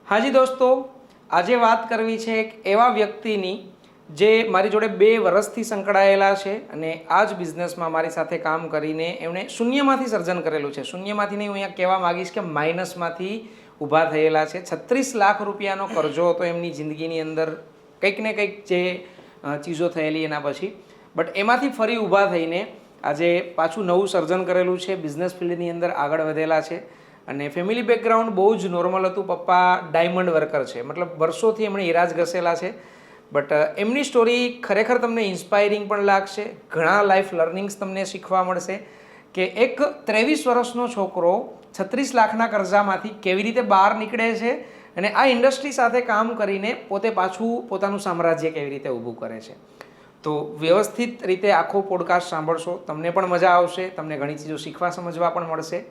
હાજી દોસ્તો, આજે વાત કરવી છે એક એવા વ્યક્તિની જે મારી જોડે 2 વર્ષથી સંકળાયેલા છે અને આ જ બિઝનેસમાં મારી સાથે કામ કરીને એમણે શૂન્યમાંથી સર્જન કરેલું છે. શૂન્યમાંથી નહીં, હું અહીંયા કહેવા માગીશ કે માઇનસમાંથી ઊભા થયેલા છે. 36 લાખ રૂપિયાનો કરજો હતો એમની જિંદગીની અંદર, કંઈક ને કંઈક જે ચીજો થયેલી એના પછી, બટ એમાંથી ફરી ઊભા થઈને આજે પાછું નવું સર્જન કરેલું છે. બિઝનેસ ફિલ્ડની અંદર આગળ વધેલા છે અને ફેમિલી બેકગ્રાઉન્ડ બહુ જ નોર્મલ હતું. પપ્પા ડાયમંડ વર્કર છે, મતલબ વર્ષોથી એમણે હીરા જ ઘસેલા છે. બટ એમની સ્ટોરી ખરેખર તમને ઇન્સ્પાયરિંગ પણ લાગશે. ઘણા લાઈફ લર્નિંગ્સ તમને શીખવા મળશે કે એક 23 વર્ષનો છોકરો 36 લાખના કર્જામાંથી કેવી રીતે બહાર નીકળે છે અને આ ઇન્ડસ્ટ્રી સાથે કામ કરીને પોતે પાછું પોતાનું સામ્રાજ્ય કેવી રીતે ઊભું કરે છે. તો વ્યવસ્થિત રીતે આખો પોડકાસ્ટ સાંભળશો, તમને પણ મજા આવશે, તમને ઘણી ચીજો શીખવા સમજવા પણ મળશે.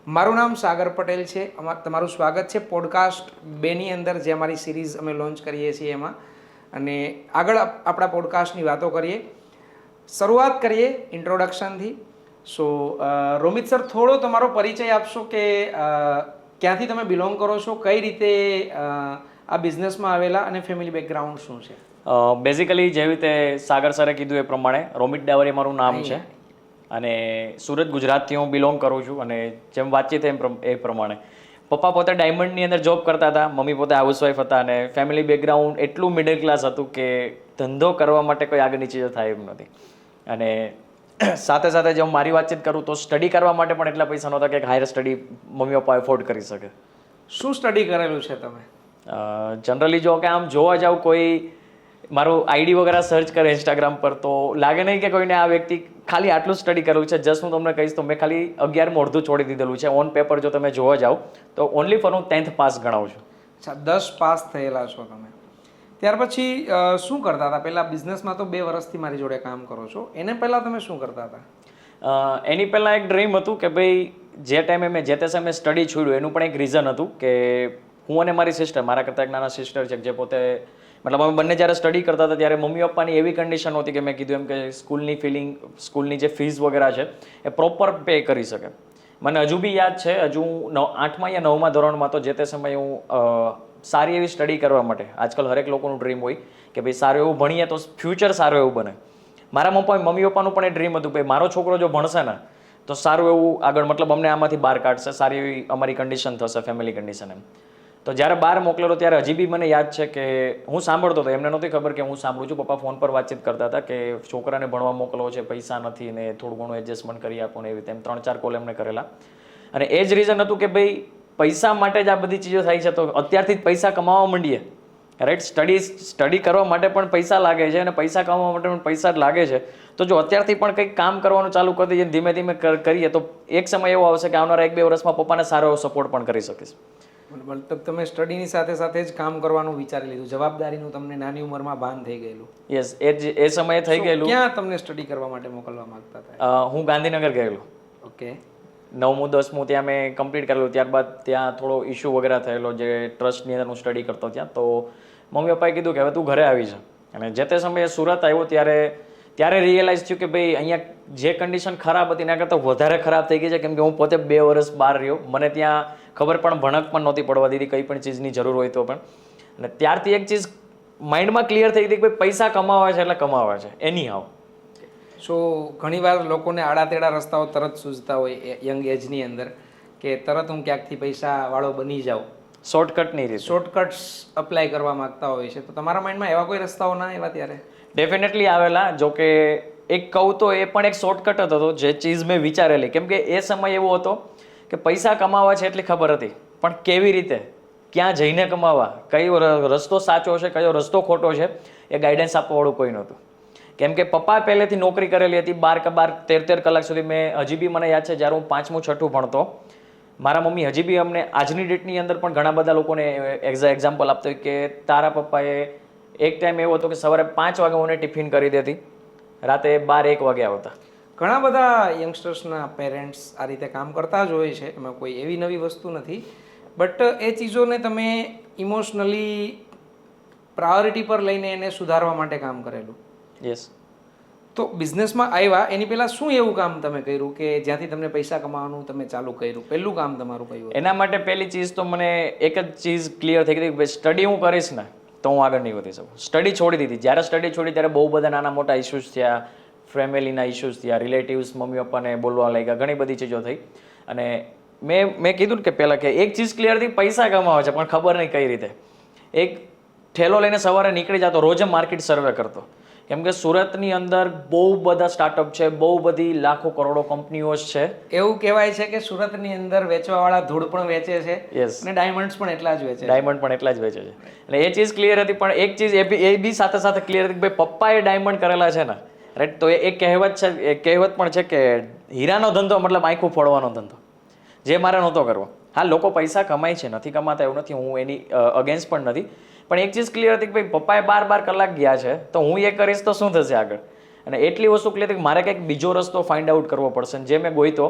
મારું નામ સાગર પટેલ છે. તમારું સ્વાગત છે પોડકાસ્ટ 2ની અંદર, જે અમારી સિરીઝ અમે લોન્ચ કરીએ છીએ એમાં. અને આગળ આપણા પોડકાસ્ટની વાતો કરીએ. શરૂઆત કરીએ ઇન્ટ્રોડક્શનથી. સો રોમિત સર, થોડો તમારો પરિચય આપશો કે ક્યાંથી તમે બિલોંગ કરો છો, કઈ રીતે આ બિઝનેસમાં આવેલા અને ફેમિલી બેકગ્રાઉન્ડ શું છે? બેઝિકલી જેવી રીતે સાગર સરે કીધું એ પ્રમાણે રોમિત ડાવરી મારું નામ છે અને સુરત ગુજરાતથી હું બિલોંગ કરું છું. અને જેમ વાતચીત એ પ્રમાણે પપ્પા પોતે ડાયમંડની અંદર જોબ કરતા હતા, મમ્મી પોતે હાઉસવાઈફ હતા અને ફેમિલી બેકગ્રાઉન્ડ એટલું મિડલ ક્લાસ હતું કે ધંધો કરવા માટે કોઈ આગળની ચીજો થાય એમ નથી. અને સાથે સાથે જો મારી વાતચીત કરું તો સ્ટડી કરવા માટે પણ એટલા પૈસા નહોતા કે higher study mummy papa afford કરી શકે. શું સ્ટડી કરેલું છે તમે? જનરલી જો કે આમ જોવા જાવ, કોઈ મારું આઈડી વગેરે સર્ચ કરે ઇન્સ્ટાગ્રામ પર તો લાગે નહીં કે કોઈને આ વ્યક્તિ ખાલી આટલું સ્ટડી કરેલું છે. જસ્ટ હું તમને કહીશ તો મેં ખાલી 11મું અડધું છોડી દીધેલું છે. ઓન પેપર જો તમે જોવા જાઓ તો ઓનલી ફોર હું 10th પાસ ગણાવું છું. અચ્છા, 10 પાસ થયેલા છો તમે. ત્યાર પછી શું કરતા હતા? પહેલાં બિઝનેસમાં તો 2 વર્ષથી મારી જોડે કામ કરો છો, એને પહેલાં તમે શું કરતા હતા? એની પહેલાં એક ડ્રીમ હતું કે ભાઈ જે ટાઈમે મેં જે તે સમયે સ્ટડી છોડ્યું એનું પણ એક રીઝન હતું કે હું અને મારી સિસ્ટર, મારા કરતાં એક નાના સિસ્ટર છે જે પોતે, મતલબ અમે બંને જ્યારે સ્ટડી કરતા હતા ત્યારે મમ્મી પપ્પાની એવી કન્ડિશન હતી કે મેં કીધું એમ કે સ્કૂલની જે ફીસ વગેરે છે એ પ્રોપર પે કરી શકે. મને હજુ બી યાદ છે, હજુ હું 8મા યા 9મા ધોરણમાં તો જે તે સમયે હું સારી એવી સ્ટડી કરવા માટે, આજકાલ હરેક લોકોનું ડ્રીમ હોય કે ભાઈ સારું એવું ભણીએ તો ફ્યુચર સારું એવું બને. મારા મમ્મી પપ્પાનું પણ એ ડ્રીમ હતું ભાઈ મારો છોકરો જો ભણશે ને તો સારું એવું આગળ, મતલબ અમને આમાંથી બહાર કાઢશે, સારી એવી અમારી કન્ડિશન થશે, ફેમિલી કન્ડિશન એમ. તો જ્યારે બહાર મોકલેલો ત્યારે હજી બી મને યાદ છે કે હું સાંભળતો હતો, એમને નહોતી ખબર કે હું સાંભળું છું. પપ્પા ફોન પર વાતચીત કરતા હતા કે છોકરાને ભણવા મોકલવો છે, પૈસા નથી ને થોડું ઘણું એડજસ્ટમેન્ટ કરી આપો ને એવી રીતે. એમ 3-4 કોલ એમને કરેલા. અને એ જ રીઝન હતું કે ભાઈ પૈસા માટે જ આ બધી ચીજો થાય છે તો અત્યારથી જ પૈસા કમાવા માંડીએ, રાઈટ? સ્ટડી કરવા માટે પણ પૈસા લાગે છે અને પૈસા કમાવા માટે પણ પૈસા જ લાગે છે. તો જો અત્યારથી પણ કંઈક કામ કરવાનું ચાલુ કરી દઈએ, ધીમે ધીમે કરીએ તો એક સમય એવો આવશે કે આવનારા 1-2 વર્ષમાં પપ્પાને સારો એવો સપોર્ટ પણ કરી શકીશ. મતલબ તમે સ્ટડીની સાથે સાથે જ કામ કરવાનું વિચારી લીધું, જવાબદારીનું તમને નાની ઉંમરમાં ભાન થઈ ગયેલું? યસ, એ સમયે થઈ ગયેલું. ક્યાં તમને સ્ટડી કરવા માટે મોકલવા માંગતા હતા? હું ગાંધીનગર ગયેલો. ઓકે. 9મું 10મું ત્યાં મેં કમ્પ્લીટ કરેલું. ત્યારબાદ ત્યાં થોડો ઇશ્યુ વગેરે થયેલો જે ટ્રસ્ટની અંદર હું સ્ટડી કરતો ત્યાં. તો મમ્મી પપ્પાએ કીધું કે હવે તું ઘરે આવી જા. અને જે તે સમયે સુરત આવ્યો ત્યારે રિયલાઇઝ થયું કે ભાઈ અહીંયા જે કન્ડિશન ખરાબ હતી એના કરતાં વધારે ખરાબ થઈ ગઈ છે. કેમ કે હું પોતે 2 વર્ષ બહાર રહ્યો, મને ત્યાં ખબર પણ ભણક પણ નહોતી પડવા દીધી કંઈ પણ ચીજની જરૂર હોય તો પણ. અને ત્યારથી એક ચીજ માઇન્ડમાં ક્લિયર થઈ ગઈ કે ભાઈ પૈસા કમાવા છે એટલે કમાવા છે એની હાવ. સો ઘણીવાર લોકોને આડાતેડા રસ્તાઓ તરત સૂઝતા હોય યંગ એજની અંદર કે તરત હું ક્યાંકથી પૈસા વાળો બની જાઉં, શોર્ટકટની રીતે શોર્ટકટ્સ અપ્લાય કરવા માંગતા હોય છે. તો તમારા માઇન્ડમાં એવા કોઈ રસ્તાઓ ના આવ્યા ત્યારે? ડેફિનેટલી આવેલા. જો કે એક કહું તો એ પણ એક શોર્ટકટ હતો જે ચીજ મેં વિચારેલી. કેમ કે એ સમય એવો હતો કે પૈસા કમાવા છે એટલી ખબર હતી, પણ કેવી રીતે, ક્યાં જઈને કમાવા, કયો રસ્તો સાચો છે, કયો રસ્તો ખોટો છે, એ ગાઈડન્સ આપવાવાળું કોઈ નહોતું. કેમ કે પપ્પા પહેલેથી નોકરી કરેલી હતી, 12 કલાક સુધી. મેં હજી બી મને યાદ છે જ્યારે હું 5મું 6ઠું ભણતો, મારા મમ્મી હજી બી અમને આજની ડેટની અંદર પણ ઘણા બધા લોકોને એક્ઝામ્પલ આપતા હોય કે તારા પપ્પાએ એક ટાઈમ એવો હતો કે સવારે 5 વાગે મને ટિફિન કરી દેતી, રાતે 12-1 વાગે આવતા. ઘણા બધા યંગસ્ટર્સના પેરેન્ટ્સ આ રીતે કામ કરતા જ હોય છે, એમાં કોઈ એવી નવી વસ્તુ નથી. બટ એ ચીજોને તમે ઇમોશનલી પ્રાયોરિટી પર લઈને એને સુધારવા માટે કામ કરેલું. યસ. તો બિઝનેસમાં આવ્યા એની પહેલાં શું એવું કામ તમે કર્યું કે જ્યાંથી તમને પૈસા કમાવાનું તમે ચાલુ કર્યું? પહેલું કામ તમારું કયું હતું? એના માટે પહેલી ચીજ તો મને એક જ ચીજ ક્લિયર થઈ ગઈ કે સ્ટડી હું કરીશ ને તો હું આગળ નહીં વધી શકું. સ્ટડી છોડી દીધી. જ્યારે સ્ટડી છોડી ત્યારે બહુ બધા નાના મોટા ઇશ્યુઝ થયા, ફેમિલીના ઇશ્યુઝ થયા, રિલેટિવ્સ મમ્મી પપ્પાને બોલવા લાગ્યા, ઘણી બધી ચીજો થઈ. અને મેં કીધું ને કે પહેલાં કે એક ચીજ ક્લિયર થઈ, પૈસા કમાવા છે પણ ખબર નહીં કઈ રીતે. એક ઠેલો લઈને સવારે નીકળી જતો, રોજ માર્કેટ સર્વે કરતો. કેમ કે સુરતની અંદર બહુ બધા સ્ટાર્ટઅપ છે, બહુ બધી લાખો કરોડો કંપનીઓ છે. એવું કહેવાય છે કે સુરતની અંદર વેચવાવાળા ધૂળ પણ વેચે છે યસ, અને ડાયમંડ્સ પણ એટલા જ વેચે છે. ડાયમંડ પણ એટલા જ વેચે છે. અને એ ચીજ ક્લિયર હતી. પણ એક ચીજ એ બી સાથે સાથે ક્લિયર હતી કે ભાઈ પપ્પાએ ડાયમંડ કરેલા છે ને, રાઈટ. તો એ કહેવત છે, એ કહેવત પણ છે કે હીરાનો ધંધો મતલબ આંખું ફોડવાનો ધંધો, જે મારે નહોતો કરવો. હા, લોકો પૈસા કમાય છે, નથી કમાતા એવું નથી, હું એની અગેન્સ્ટ પણ નથી. પણ એક ચીજ ક્લિયર હતી કે ભાઈ પપ્પાએ 12 કલાક ગયા છે તો હું એ કરીશ તો શું થશે આગળ. અને એટલી વસ્તુ ક્લિયર હતી કે મારે કંઈક બીજો રસ્તો ફાઇન્ડ આઉટ કરવો પડશે. જે મેં ગોઈતો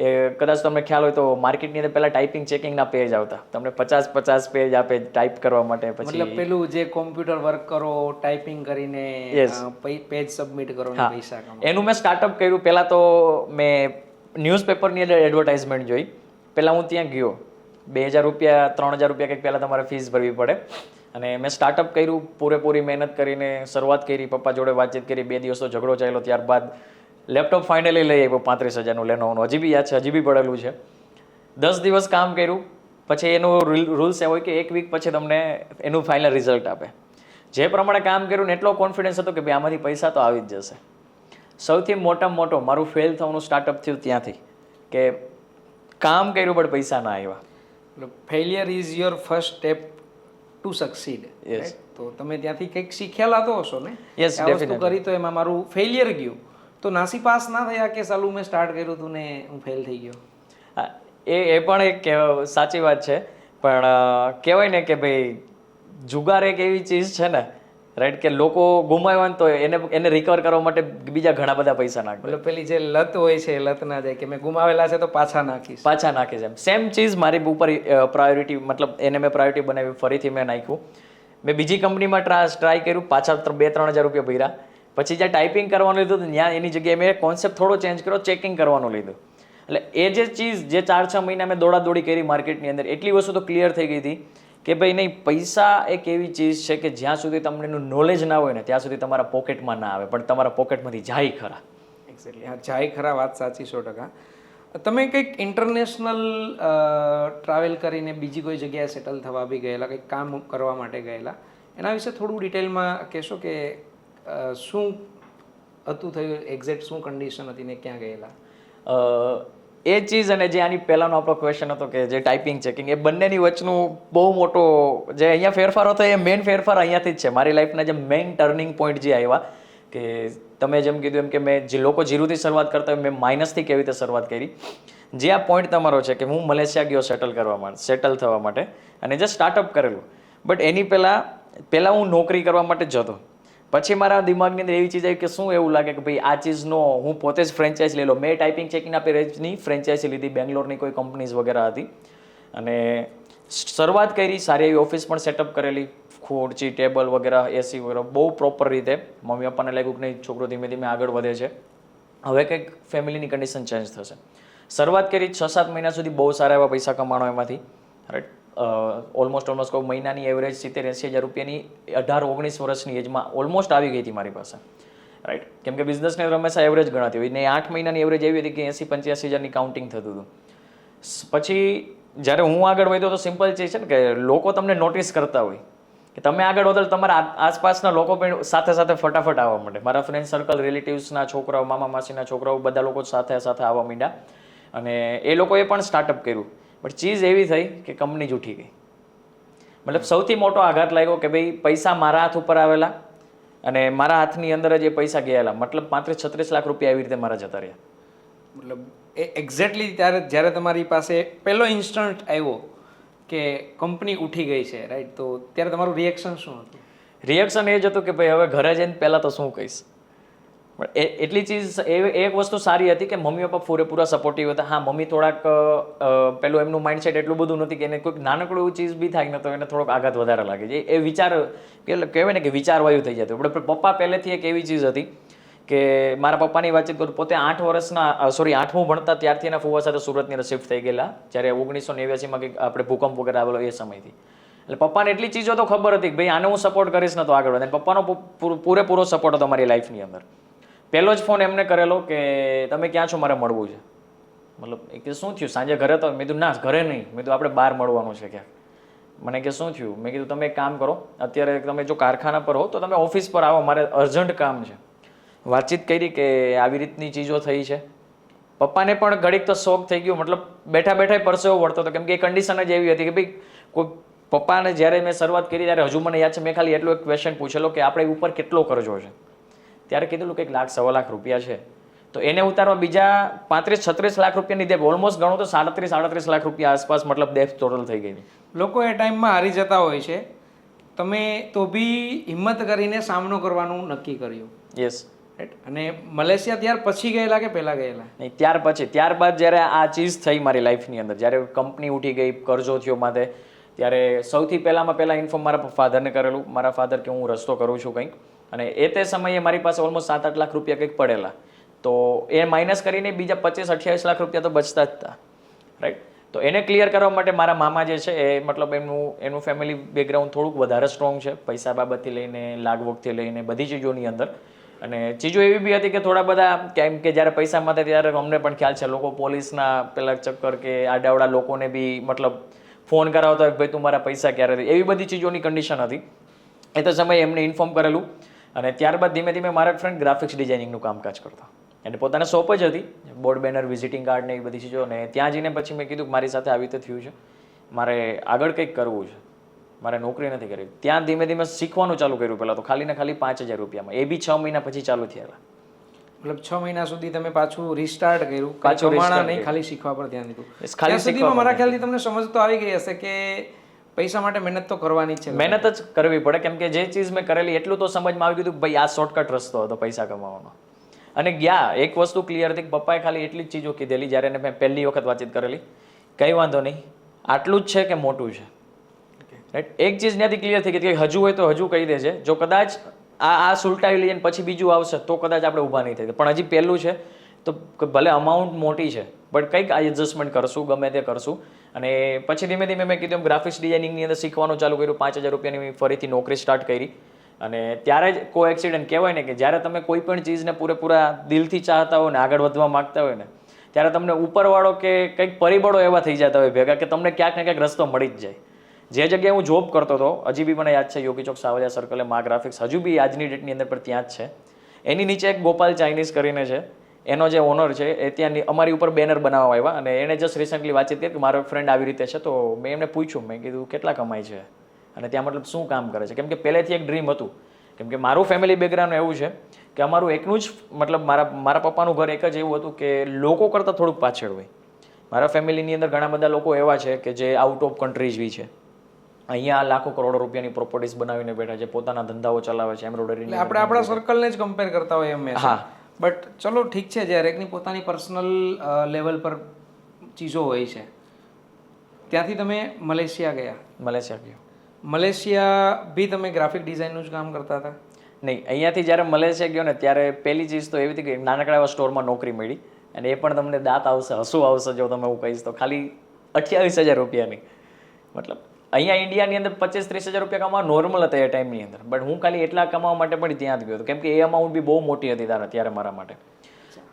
એ કદાચ તમને ખ્યાલ હોય તો માર્કેટની અંદર પહેલાં ટાઈપિંગ ચેકિંગના પેજ આવતા, તમને 50 પેજ આપે ટાઈપ કરવા માટે. પછી મતલબ પેલું જે કોમ્પ્યુટર વર્ક કરો, ટાઈપિંગ કરીને પેજ સબમિટ કરો ને પૈસા કમાવો. એનું મેં સ્ટાર્ટઅપ કર્યું. પહેલાં તો મેં ન્યૂઝપેપરની અંદર એડવર્ટાઇઝમેન્ટ જોઈ. પહેલાં હું ત્યાં ગયો, 2000 રૂપિયા 3000 રૂપિયા કંઈક પહેલાં તમારે ફીસ ભરવી પડે. અને મેં સ્ટાર્ટઅપ કર્યું, પૂરેપૂરી મહેનત કરીને શરૂઆત કરી. પપ્પા જોડે વાતચીત કરી, 2 દિવસ તો ઝઘડો ચાલ્યો. ત્યારબાદ લેપટોપ ફાઇનલી લઈ આવ્યો 35,000નું લેનોવોનું, હજી બી યાદ છે, હજી બી પડેલું છે. 10 દિવસ કામ કર્યું. પછી એનું રૂલ્સ એવો હોય કે 1 વીક પછી તમને એનું ફાઇનલ રિઝલ્ટ આપે. જે પ્રમાણે કામ કર્યું ને એટલો કોન્ફિડન્સ હતો કે ભાઈ આમાંથી પૈસા તો આવી જ જશે. સૌથી મોટામાં મોટો મારું ફેલ થવાનું સ્ટાર્ટઅપ થયું ત્યાંથી કે કામ કર્યું પણ પૈસા ના આવ્યા. Failure is your first step to succeed. તો તમે ત્યાંથી કંઈક શીખ્યા તો હશો ને? યસ, આ વસ્તુ કરી તો એમાં મારું ફેલિયર ગયું તો નાસી પાસ ના થયા કે સાલું મેં સ્ટાર્ટ કર્યું હતું ને હું ફેલ થઈ ગયો? એ પણ એક સાચી વાત છે. પણ કહેવાય ને કે ભાઈ જુગાર એક એવી ચીજ છે ને, રાઈટ, કે લોકો ગુમાવ્યા ને તો એને રિકવર કરવા માટે બીજા ઘણા બધા પૈસા નાખે. મતલબ પેલી જે લત હોય છે, લત ના જાય કે મેં ગુમાવેલા છે તો પાછા નાખીશ. છે. સેમ ચીઝ મારી ઉપર પ્રાયોરિટી, મતલબ એને મેં પ્રાયોરિટી બનાવી, ફરીથી મેં નાખ્યું. મેં બીજી કંપનીમાં ટ્રાય કર્યું, પાછા 2-3 હજાર રૂપિયા ભર્યા. પછી જ્યાં ટાઈપિંગ કરવાનું લીધું ત્યાં એની જગ્યાએ મેં કોન્સેપ્ટ થોડો ચેન્જ કર્યો, ચેકિંગ કરવાનું લીધું. એટલે એ જે ચીઝ જે 4-6 મહિના મેં દોડાદોડી કરી માર્કેટની અંદર, એટલી વસ્તુ તો ક્લિયર થઈ ગઈ હતી કે ભાઈ નહીં, પૈસા એક એવી ચીજ છે કે જ્યાં સુધી તમને એનું નોલેજ ના હોય ને ત્યાં સુધી તમારા પોકેટમાં ના આવે, પણ તમારા પોકેટમાંથી જાય ખરા. એક્ઝેક્ટલી, હા, જાય ખરા. વાત સાચી 100%. તમે કંઈક ઇન્ટરનેશનલ ટ્રાવેલ કરીને બીજી કોઈ જગ્યાએ સેટલ થવા બી ગયેલા, કંઈક કામ કરવા માટે ગયેલા, એના વિશે થોડું ડિટેલમાં કહેશો કે શું હતું થયું, એક્ઝેક્ટ શું કન્ડિશન હતી ને ક્યાં ગયેલા? એ ચીઝ અને જે આની પહેલાંનો આપણો ક્વેશ્ચન હતો કે જે ટાઈપિંગ ચેકિંગ, એ બંનેની વચ્ચેનું બહુ મોટો જે અહીંયા ફેરફાર હતો એ મેઇન ફેરફાર અહીંયાથી જ છે. મારી લાઈફના જે મેઇન ટર્નિંગ પોઈન્ટ જે આવ્યા કે તમે જેમ કીધું એમ કે મેં જે લોકો ઝીરોથી શરૂઆત કરતા હોય, મેં માઇનસથી કેવી રીતે શરૂઆત કરી. જે આ પોઈન્ટ તમારો છે કે હું મલેશિયા ગયો સેટલ થવા માટે અને જે સ્ટાર્ટઅપ કરેલું, બટ એની પહેલાં હું નોકરી કરવા માટે જ જતો. પછી મારા દિમાગની અંદર એવી ચીજ આવી કે શું એવું લાગે કે ભાઈ આ ચીઝનો હું પોતે જ ફ્રેન્ચાઇઝ લઈ લો. મેં ટાઈપિંગ ચેકિંગના પેજની ફ્રેન્ચાઇઝી લીધી, બેંગ્લોરની કોઈ કંપનીઝ વગેરે હતી અને શરૂઆત કરી. સારી એવી ઓફિસ પણ સેટઅપ કરેલી, ખુરચી, ટેબલ વગેરે, એસી વગેરે, બહુ પ્રોપર રીતે. મમ્મી પપ્પાને લાગ્યું કે નહીં, છોકરો ધીમે ધીમે આગળ વધે છે, હવે કંઈક ફેમિલીની કન્ડિશન ચેન્જ થશે. શરૂઆત કરી, 6-7 મહિના સુધી બહુ સારા એવા પૈસા કમાણો એમાંથી, રાઈટ. ઓલમોસ્ટ કહું મહિનાની એવરેજ 70-80 હજાર રૂપિયાની 18-19 વર્ષની એજમાં ઓલમોસ્ટ આવી ગઈ હતી મારી પાસે, રાઈટ. કેમ કે બિઝનેસને હંમેશા એવરેજ ગણાતી હોય ને 8 મહિનાની એવરેજ એવી હતી કે 80-85 હજારની કાઉન્ટિંગ થતું હતું. પછી જ્યારે હું આગળ વધ્યો તો સિમ્પલ ચીજ છે ને કે લોકો તમને નોટિસ કરતા હોય કે તમે આગળ વધો, તમારા આસપાસના લોકો પણ સાથે સાથે ફટાફટ આવવા માંડે. મારા ફ્રેન્ડ સર્કલ, રિલેટિવ્સના છોકરાઓ, મામા માસીના છોકરાઓ, બધા લોકો સાથે સાથે આવવા માંડ્યા અને એ લોકોએ પણ સ્ટાર્ટઅપ કર્યું. બટ ચીઝ એવી થઈ કે કંપની જ ઉઠી ગઈ. મતલબ સૌથી મોટો આઘાત લાગ્યો કે ભાઈ પૈસા મારા હાથ ઉપર આવેલા અને મારા હાથની અંદર જ એ પૈસા ગયેલા. મતલબ 35-36 લાખ રૂપિયા એવી રીતે મારા જતા રહ્યા. મતલબ એ એક્ઝેક્ટલી જ્યારે તમારી પાસે પહેલો ઇન્સ્ટન્ટ આવ્યો કે કંપની ઉઠી ગઈ છે, રાઈટ, તો ત્યારે તમારું રિએક્શન શું હતું? રિએક્શન એ જ હતું કે ભાઈ હવે ઘરે જઈને પહેલાં તો શું કહીશ. પણ એટલી ચીજ એક વસ્તુ સારી હતી કે મમ્મી પપ્પા પૂરેપૂરા સપોર્ટિવ હતા. હા, મમ્મી થોડાક પેલું એમનું માઇન્ડસેટ એટલું બધું નથી કે એને કોઈક નાનકડું એવું ચીજ બી થાય ને તો એને થોડોક આઘાત વધારે લાગે છે. એ વિચાર કહેવાય ને કે વિચારવાયુ થઈ જતો. પણ પપ્પા પહેલેથી એક એવી ચીજ હતી કે મારા પપ્પાની વાતચીત કરું, પોતે 8મું ભણતા ત્યારથી એના ફુવા સાથે સુરતની અંદર શિફ્ટ થઈ ગયેલા, જ્યારે 1989માં કંઈક આપણે ભૂકંપ વગેરે આવેલો એ સમયથી. એટલે પપ્પાને એટલી ચીજો તો ખબર હતી કે ભાઈ આને હું સપોર્ટ કરીશ ને તો આગળ વધે. પપ્પાનો પૂરેપૂરો સપોર્ટ હતો મારી લાઈફની અંદર. પહેલો જ ફોન એમને કરેલો કે તમે ક્યાં છો, મારે મળવું છે. મતલબ એ કે શું થયું, સાંજે ઘરે તો? મેં કીધું ના, ઘરે નહીં. મેં કીધું આપણે બહાર મળવાનું છે ક્યાંક. મને કે શું થયું? મેં કીધું તમે એક કામ કરો, અત્યારે તમે જો કારખાના પર હો તો તમે ઓફિસ પર આવો, મારે અર્જન્ટ કામ છે. વાતચીત કરી કે આવી રીતની ચીજો થઈ છે. પપ્પાને પણ ઘડીક તો શોખ થઈ ગયો, મતલબ બેઠા બેઠા પરસેવો વળતો હતો, કેમ કે એ કન્ડિશન જ એવી હતી કે ભાઈ કોઈ પપ્પાને જ્યારે મેં શરૂઆત કરી ત્યારે હજુ મને યાદ છે મેં ખાલી એટલો એક ક્વેશ્ચન પૂછેલો કે આપણે ઉપર કેટલો કર્જો છે. ત્યારે કીધેલું કે 1,00,000-1,25,000 રૂપિયા છે, તો એને ઉતારવા બીજા 35-36 લાખ રૂપિયાની દેપ, ઓલમોસ્ટ ગણો તો 37-38 લાખ રૂપિયા આસપાસ મતલબ દેપ ટોટલ થઈ ગઈ. લોકો એ ટાઈમમાં હારી જતા હોય છે, તમે તો બી હિંમત કરીને સામનો કરવાનું નક્કી કર્યું. યસ. અને મલેશિયા ત્યાર પછી ગયેલા કે પહેલા ગયેલા? નહીં, ત્યાર પછી. ત્યારબાદ જ્યારે આ ચીજ થઈ મારી લાઈફની અંદર, જ્યારે કંપની ઉઠી ગઈ, કરજો થયો માથે, ત્યારે સૌથી પહેલાં ઇન્ફોર્મ મારા ફાધરને કરેલું. મારા ફાધર કે હું રસ્તો કરું છું કંઈક, અને એ તે સમયે મારી પાસે ઓલમોસ્ટ 7-8 લાખ રૂપિયા કંઈક પડેલા, તો એ માઇનસ કરીને બીજા 25-28 લાખ રૂપિયા તો બચતા જ હતા, રાઈટ. તો એને ક્લિયર કરવા માટે મારા મામા જે છે એ મતલબ એનું ફેમિલી બેકગ્રાઉન્ડ થોડુંક વધારે સ્ટ્રોંગ છે, પૈસા બાબતથી લઈને લાગવગથી લઈને બધી ચીજોની અંદર. અને ચીજો એવી બી હતી કે થોડા બધા કેમ કે જ્યારે પૈસા માટે ત્યારે અમને પણ ખ્યાલ છે, લોકો પોલીસના પેલા ચક્કર કે આડાવડા લોકોને બી મતલબ ફોન કરાવતો હોય કે ભાઈ તું મારા પૈસા ક્યારે દે, એવી બધી ચીજોની કન્ડિશન હતી. એ તો સમયે એમને ઇન્ફોર્મ કરેલું. અને ત્યારબાદ ધીમે ધીમે મારા ફ્રેન્ડ ગ્રાફિક્સ ડિઝાઇનિંગનું કામકાજ કરતા, અને પોતાના શોપ જ હતી, બોર્ડ બેનર, વિઝિટિંગ કાર્ડ ને એ બધી ચીજો. અને ત્યાં જઈને પછી મેં કીધું કે મારી સાથે આવી રીતે થયું છે, મારે આગળ કંઈક કરવું છે, મારે નોકરી નથી કરવી. ત્યાં ધીમે ધીમે શીખવાનું ચાલુ કર્યું. પહેલાં તો ખાલી ને ખાલી 5,000 રૂપિયામાં, એ બી 6 મહિના પછી ચાલુ થયેલા. મતલબ 6 મહિના સુધી તમે પાછું રિસ્ટાર્ટ કર્યું, પાછું કમાણા નહીં, ખાલી શીખવા પર ધ્યાન દીધું. ખાલી સુધીમાં મારા ખ્યાલથી તમને સમજ તો આવી ગઈ હશે કે પૈસા માટે મહેનત તો કરવાની જ છે, મહેનત જ કરવી પડે. કેમ કે જે ચીજ મેં કરેલી એટલું તો સમજમાં આવી ગયું કે ભાઈ આ શોર્ટકટ રસ્તો હતો પૈસા કમાવાનો. અને ગયા એક વસ્તુ ક્લિયર હતી કે પપ્પાએ ખાલી એટલી જ ચીજો કીધેલી જ્યારે મેં પહેલી વખત વાતચીત કરેલી, કંઈ વાંધો નહીં, આટલું જ છે કે મોટું છે, રાઈટ. એક ચીજ ત્યાંથી ક્લિયર થઈ ગઈ કે હજુ હોય તો હજુ કહી દેજે, જો કદાચ આ સુલટાવી લઈએ પછી બીજું આવશે તો કદાચ આપણે ઊભા નહીં થઈ, પણ હજી પહેલું છે તો ભલે અમાઉન્ટ મોટી છે બટ કંઈક એડજસ્ટમેન્ટ કરશું, ગમે તે કરશું. અને પછી ધીમે ધીમે મેં કીધું ગ્રાફિક્સ ડિઝાઇનિંગની અંદર શીખવાનું ચાલુ કર્યું. 5,000 રૂપિયાની ફરીથી નોકરી સ્ટાર્ટ કરી. અને ત્યારે જ કો એક્સિડન્ટ કહેવાય ને કે જ્યારે તમે કોઈ પણ ચીજને પૂરેપૂરા દિલથી ચાહતા હોય ને આગળ વધવા માંગતા હોય ને, ત્યારે તમને ઉપરવાળો કે કંઈક પરિબળો એવા થઈ જતા હોય ભેગા કે તમને ક્યાંક ને ક્યાંક રસ્તો મળી જ જાય. જે જગ્યાએ હું જોબ કરતો હતો, હજી બી મને યાદ છે, યોગી ચોક સાવલિયા સર્કલે મા ગ્રાફિક્સ હજુ બી આજની ડેટની અંદર પણ ત્યાં જ છે. એની નીચે એક ગોપાલ ચાઇનીઝ કરીને છે, એનો જે ઓનર છે એ ત્યાં અમારી ઉપર બેનર બનાવવા આવ્યા. અને એને જસ્ટ રિસેન્ટલી વાતચીત કરી કે મારો ફ્રેન્ડ આવી રીતે છે, તો મેં એમને પૂછ્યું, મેં કીધું કેટલા કમાય છે અને ત્યાં મતલબ શું કામ કરે છે. કેમ કે પહેલેથી એક ડ્રીમ હતું, કેમ કે મારું ફેમિલી બેકગ્રાઉન્ડ એવું છે કે અમારું એકનું જ મતલબ મારા પપ્પાનું ઘર એક જ એવું હતું કે લોકો કરતાં થોડુંક પાછળ હોય. મારા ફેમિલીની અંદર ઘણા બધા લોકો એવા છે કે જે આઉટ ઓફ કન્ટ્રીઝ બી છે, અહીંયા લાખો કરોડો રૂપિયાની પ્રોપર્ટીઝ બનાવીને બેઠા છે, પોતાના ધંધાઓ ચલાવે છે, એમ્બ્રોઇડરી. આપણે આપણા સર્કલને જ કમ્પેર કરતા હોય એમ. હા, બટ ચલો ઠીક છે, જ્યારે એકની પોતાની પર્સનલ લેવલ પર ચીજો હોય છે. ત્યાંથી તમે મલેશિયા ગયા. મલેશિયા બી તમે ગ્રાફિક ડિઝાઇનનું જ કામ કરતા હતા? નહીં, અહીંયાથી જ્યારે મલેશિયા ગયો ને ત્યારે પહેલી ચીજ તો એવી હતી કે નાનકડા એવા સ્ટોરમાં નોકરી મળી. અને એ પણ તમને દાંત આવશે, હસવું આવશે જો તમે હું કહીશ તો, ખાલી 28,000 રૂપિયાની. મતલબ અહીંયા ઇન્ડિયાની અંદર 25-30,000 રૂપિયા કમાવા નોર્મલ હતા એ ટાઈમની અંદર, બટ હું ખાલી એટલા કમાવા માટે પણ ત્યાં જ ગયો હતો, કેમ કે એ અમાઉન્ટ બી બહુ મોટી હતી ત્યારે મારા માટે.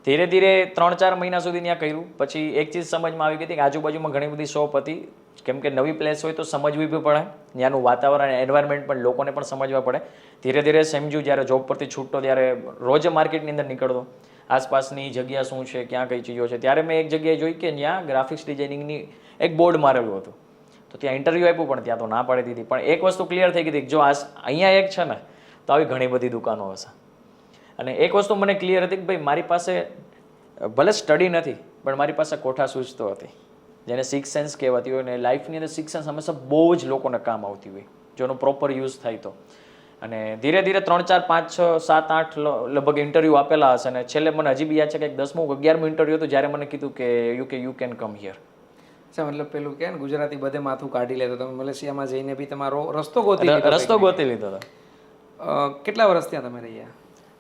ધીરે ધીરે 3-4 મહિના સુધી ત્યાં કર્યું. પછી એક ચીજ સમજમાં આવી ગઈ હતી કે આજુબાજુમાં ઘણી બધી શોપ હતી, કેમ કે નવી પ્લેસ હોય તો સમજવી બી પડે, ત્યાંનું વાતાવરણ, એન્વાયરમેન્ટ પણ લોકોને પણ સમજવા પડે. ધીરે ધીરે સમજ્યું. જ્યારે જોબ પરથી છૂટતો ત્યારે રોજ માર્કેટની અંદર નીકળતો, આસપાસની જગ્યા શું છે, ક્યાં કઈ ચીજો છે. ત્યારે મેં એક જગ્યાએ જોઈ કે ત્યાં ગ્રાફિક્સ ડિઝાઇનિંગની એક બોર્ડ મારેલું હતું, તો ત્યાં ઇન્ટરવ્યૂ આપ્યું પણ ત્યાં તો ના પાડી દીધી. પણ એક વસ્તુ ક્લિયર થઈ ગઈ હતી, જો અહીંયા એક છે ને તો આવી ઘણી બધી દુકાનો હશે. અને એક વસ્તુ મને ક્લિયર હતી કે ભાઈ મારી પાસે ભલે સ્ટડી નથી પણ મારી પાસે કોઠા સૂઝ તો હતી, જેને સિક્સ સેન્સ કહેવાતી હોય. ને લાઈફની અંદર સિક્સ સેન્સ હંમેશા બહુ જ લોકોને કામ આવતી હોય જો એનો પ્રોપર યુઝ થાય તો. અને ધીરે ધીરે 3-4 5 6 7 8 લગભગ ઇન્ટરવ્યૂ આપેલા હશે. અને છેલ્લે મને હજી બી યાદ છે કે 10મું 11મું ઇન્ટરવ્યૂ હતું જ્યારે મને કીધું કે યુ કેન કમ હિયર. મતલબ પેલું કે ગુજરાતી બધે માથું કાઢી લેતો, તમે મલેશિયામાં જઈને બી તમારો રસ્તો ગોતી લીધો હતો. કેટલા વર્ષ ત્યાં તમે રહ્યા?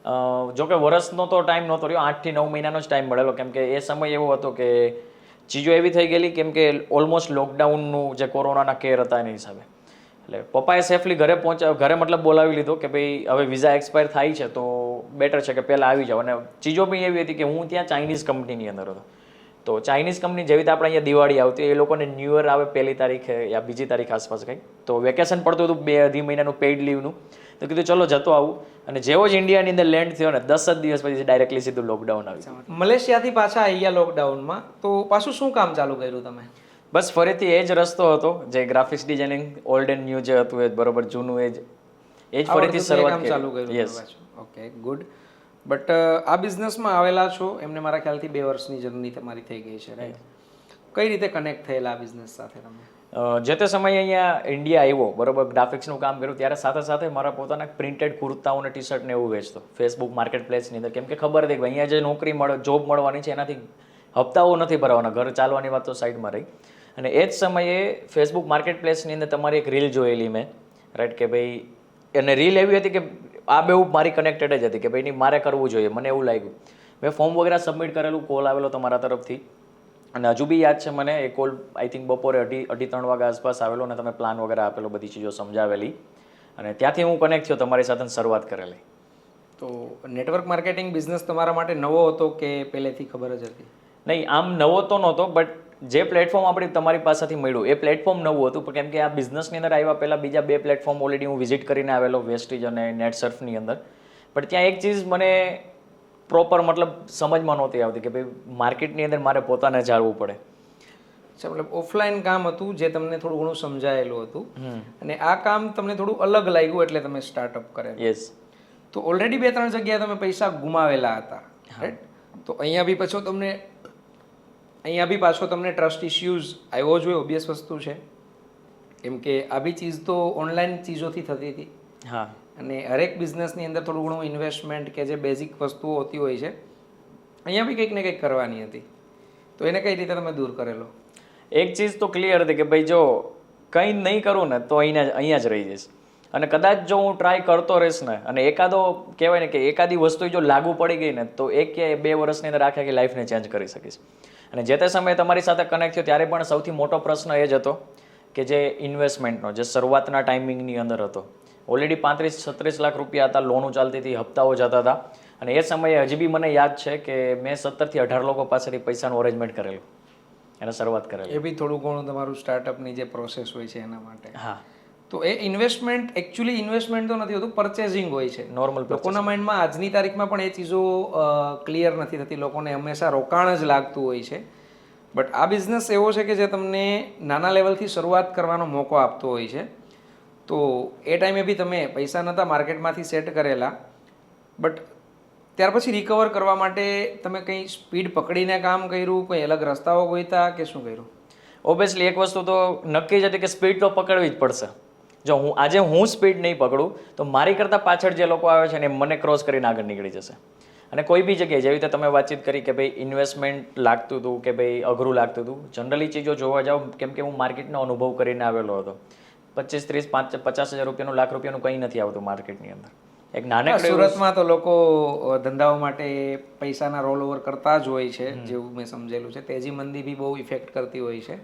જોકે વર્ષનો તો ટાઈમ નહોતો રહ્યો, 8 થી 9 મહિનાનો જ ટાઈમ મળેલો, કેમ કે એ સમય એવો હતો કે ચીજો એવી થઈ ગયેલી, કેમ કે ઓલમોસ્ટ લોકડાઉનનું જે કોરોનાના કેર હતા એના હિસાબે. એટલે પપ્પાએ સેફલી ઘરે મતલબ બોલાવી લીધો કે ભાઈ હવે વિઝા એક્સપાયર થાય છે તો બેટર છે કે પહેલાં આવી જાઓ. અને ચીજો બી એવી હતી કે હું ત્યાં ચાઇનીઝ કંપનીની અંદર હતો, તો ચાઇનીઝ કંપની જેવી રીતે આપણે અહીંયા દિવાળી આવતી, એ લોકોને ન્યૂ યર આવે 1લી તારીખે યા 2જી તારીખ આસપાસ કંઈક, તો વેકેશન પડતું હતું 2-2.5 મહિનાનું પેઇડ લીવનું, તો કીધું ચલો જતો આવું. અને જેવો જ ઇન્ડિયાની અંદર લેન્ડ થયો ને 10 જ દિવસ પછી ડાયરેક્ટલી સીધું લોકડાઉન આવ્યું. મલેશિયાથી પાછા અહીંયા લોકડાઉનમાં, તો પાછું શું કામ ચાલુ કર્યું તમે? બસ ફરીથી એ જ રસ્તો હતો, જે graphics designing old and new જે હતું એ બરોબર જૂનું એ જ ફરીથી શરૂઆત ચાલુ કર્યું. યસ. Okay, good. બટ આ બિઝનેસમાં આવેલા છો એમને મારા ખ્યાલથી 2 વર્ષની જર્ની તમારી થઈ ગઈ છે, રાઈટ? કઈ રીતે કનેક્ટ થયેલા આ બિઝનેસ સાથે તમે? જે તે સમયે અહીંયા ઇન્ડિયા આવ્યો, બરોબર, ગ્રાફિક્સનું કામ કર્યું, ત્યારે સાથે સાથે મારા પોતાના પ્રિન્ટેડ કુર્તાઓ અને ટી શર્ટ ને એવું વેચતો ફેસબુક માર્કેટ પ્લેસની અંદર, કેમ કે ખબર હતી કે અહીંયા જે નોકરી મળે, જોબ મળવાની છે એનાથી હપ્તાઓ નથી ભરવાના, ઘર ચાલવાની વાત તો સાઈડમાં રહી. અને એ જ સમયે ફેસબુક માર્કેટ પ્લેસની અંદર તમારી એક રીલ જોયેલી મેં, રાઈટ, કે ભાઈ, અને રીલ એવી હતી કે આ બેઉ મારી કનેક્ટેડ જ હતી કે ભાઈ મારે કરવું જોઈએ, મને એવું લાગ્યું. મેં ફોર્મ વગેરે સબમિટ કરેલું, કોલ આવેલો તમારા તરફથી, અને હજુ બી યાદ છે મને એ કોલ, આઈ થિંક બપોરે 2:30-3 વાગ્યા આસપાસ આવેલો, અને તમે પ્લાન વગેરે આપેલો, બધી ચીજો સમજાવેલી, અને ત્યાંથી હું કનેક્ટ થયો, તમારી સાથે શરૂઆત કરેલી. તો નેટવર્ક માર્કેટિંગ બિઝનેસ તમારા માટે નવો હતો કે પહેલેથી ખબર જ હતી? નહીં, આમ નવો તો નહોતો, બટ જે પ્લેટફોર્મ આપણે તમારી પાસેથી મળ્યું એ પ્લેટફોર્મ નવું હતું, કેમ કે આ બિઝનેસની અંદર આવ્યા પહેલાં બીજા 2 પ્લેટફોર્મ ઓલરેડી હું વિઝિટ કરીને આવેલો, વેસ્ટીજ અને નેટ સર્ફની અંદર. બટ ત્યાં એક ચીઝ મને પ્રોપર મતલબ સમજમાં નહોતી આવતી કે ભાઈ માર્કેટની અંદર મારે પોતાને જાળવું પડે. અચ્છા, મતલબ ઓફલાઈન કામ હતું જે તમને થોડું ઘણું સમજાયેલું હતું, અને આ કામ તમને થોડું અલગ લાગ્યું એટલે તમે સ્ટાર્ટઅપ કરેલું. યસ. તો ઓલરેડી 2-3 જગ્યાએ તમે પૈસા ગુમાવેલા હતા, રાઈટ? તો અહીંયા બી પાછો તમને ટ્રસ્ટ ઇશ્યુઝ આવ્યો જોઈએ, ઓબ્વિયસ વસ્તુ છે, કેમ કે આ બી ચીજ તો ઓનલાઈન ચીજોથી થતી હતી. હા. અને હરેક બિઝનેસની અંદર થોડું ઘણું ઇન્વેસ્ટમેન્ટ કે જે બેઝિક વસ્તુઓ હોતી હોય છે, અહીંયા બી કંઈક ને કંઈક કરવાની હતી. તો એને કઈ રીતે તમે દૂર કરેલો? એક ચીજ તો ક્લિયર હતી કે ભાઈ જો કંઈ નહીં કરું ને તો અહીંયા જ રહી જઈશ, અને કદાચ જો હું ટ્રાય કરતો રહીશ ને, અને એકાદો કહેવાય ને કે એકાદી વસ્તુ જો લાગુ પડી ગઈ ને તો 1 કે 2 વર્ષની અંદર આખી લાઈફને ચેન્જ કરી શકીશ. અને જે તે સમયે તમારી સાથે કનેક્ટ થયો ત્યારે પણ સૌથી મોટો પ્રશ્ન એ જ હતો કે જે ઇન્વેસ્ટમેન્ટનો જે શરૂઆતના ટાઈમિંગની અંદર હતો, ઓલરેડી 35-36 લાખ રૂપિયા હતા, લોનો ચાલતી હતી, હપ્તાઓ જતા હતા, અને એ સમયે હજી બી મને યાદ છે કે મેં 17 થી 18 લોકો પાસેથી પૈસાનું અરેન્જમેન્ટ કરેલું, એને શરૂઆત કરેલી. એ બી થોડું ઘણું તમારું સ્ટાર્ટઅપની જે પ્રોસેસ હોય છે એના માટે. હા. તો એ ઇન્વેસ્ટમેન્ટ એકચ્યુઅલી ઇન્વેસ્ટમેન્ટ તો નથી હોતું, પરચેઝિંગ હોય છે. નોર્મલ લોકોના માઇન્ડમાં આજની તારીખમાં પણ એ ચીજો ક્લિયર નથી થતી, લોકોને હંમેશા રોકાણ જ લાગતું હોય છે. બટ આ બિઝનેસ એવો છે કે જે તમને નાના લેવલથી શરૂઆત કરવાનો મોકો આપતો હોય છે. તો એ ટાઈમે બી તમે પૈસા નહોતા માર્કેટમાંથી સેટ કરેલા, બટ ત્યાર પછી રિકવર કરવા માટે તમે કંઈ સ્પીડ પકડીને કામ કર્યું, કોઈ અલગ રસ્તાઓ ગોઈતા કે શું કર્યું? ઓબ્વિયસલી એક વસ્તુ તો નક્કી જ હતી કે સ્પીડ તો પકડવી જ પડશે. જો હું સ્પીડ નહીં પકડું તો મારી કરતાં પાછળ જે લોકો આવે છે ને મને ક્રોસ કરીને આગળ નીકળી જશે. અને કોઈ બી જગ્યાએ જેવી રીતે તમે વાતચીત કરી કે ભાઈ ઇન્વેસ્ટમેન્ટ લાગતું હતું કે ભાઈ અઘરું લાગતું હતું, જનરલી ચીજો જોવા જાઉં, કેમ કે હું માર્કેટનો અનુભવ કરીને આવેલો હતો. 25-30-50 હજાર રૂપિયાનું, લાખ રૂપિયાનું કંઈ નથી આવતું માર્કેટની અંદર. એક નાનકડે સુરતમાં તો લોકો ધંધાઓ માટે પૈસાના રોલ ઓવર કરતા જ હોય છે, જેવું મેં સમજેલું છે. તેજી મંદી બી બહુ ઇફેક્ટ કરતી હોય છે.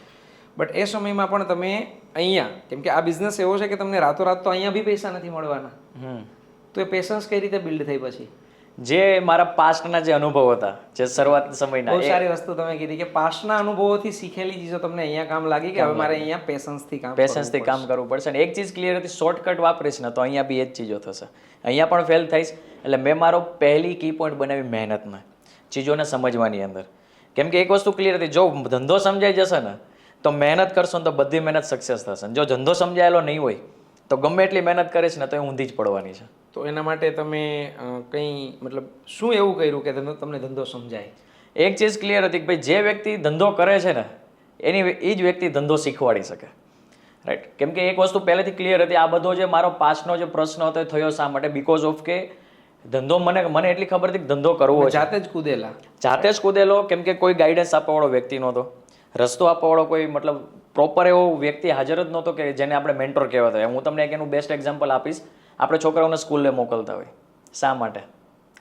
બટ એ સમયમાં પણ તમે અહીંયા, કેમ કે આ બિઝનેસ એવો છે કે તમને રાતોરાત તો અહીંયા બી પૈસા નથી મળવાના, તો એ પેશન્સ કઈ રીતે બિલ્ડ થઈ પછી? જે મારા પાસ્ટના જે અનુભવ હતા, જે શરૂઆત સમયના, બહુ સારી વસ્તુ તમે કીધી કે પાસ્ટના અનુભવોથી શીખેલી ચીજો તમને અહીંયા કામ લાગી કે હવે મારે અહીંયા પેશન્સથી કામ કરવું પડશે. અને એક ચીજ ક્લિયર હતી, શોર્ટકટ વાપરીશ ને તો અહીંયા બી એ જ ચીજો થશે, અહીંયા પણ ફેલ થઈશ. એટલે મેં મારો પહેલી કી પોઈન્ટ બનાવી મહેનતમાં, ચીજોને સમજવાની અંદર. કેમ કે એક વસ્તુ ક્લિયર હતી, જો ધંધો સમજાઈ જશે ને તો મહેનત કરશો ને તો બધી મહેનત સક્સેસ થશે. જો ધંધો સમજાયેલો નહીં હોય તો ગમે એટલી મહેનત કરીશ ને તો એ ઊંધી જ પડવાની છે. તો એના માટે તમે કંઈ મતલબ શું એવું કર્યું કે તમને ધંધો સમજાય? એક ચીજ ક્લિયર હતી કે ભાઈ જે વ્યક્તિ ધંધો કરે છે ને એ જ વ્યક્તિ ધંધો શીખવાડી શકે, રાઈટ? કેમ કે એક વસ્તુ પહેલેથી ક્લિયર હતી, આ બધો જે મારો પાસ્ટનો જે પ્રશ્ન હતો એ થયો શા માટે? બીકોઝ ઓફ કે ધંધો મને એટલી ખબર હતી કે ધંધો કરવો છે, જાતે જ કૂદેલો. કેમ કે કોઈ ગાઈડન્સ આપવાવાળો વ્યક્તિ નહોતો, રસ્તો આપવાવાળો કોઈ મતલબ પ્રોપર એવો વ્યક્તિ હાજર જ નહોતો કે જેને આપણે મેન્ટોર કહેવાતા હોય. હું તમને એક એનું બેસ્ટ એક્ઝામ્પલ આપીશ. આપણે છોકરાઓને સ્કૂલે મોકલતા હોય, શા માટે?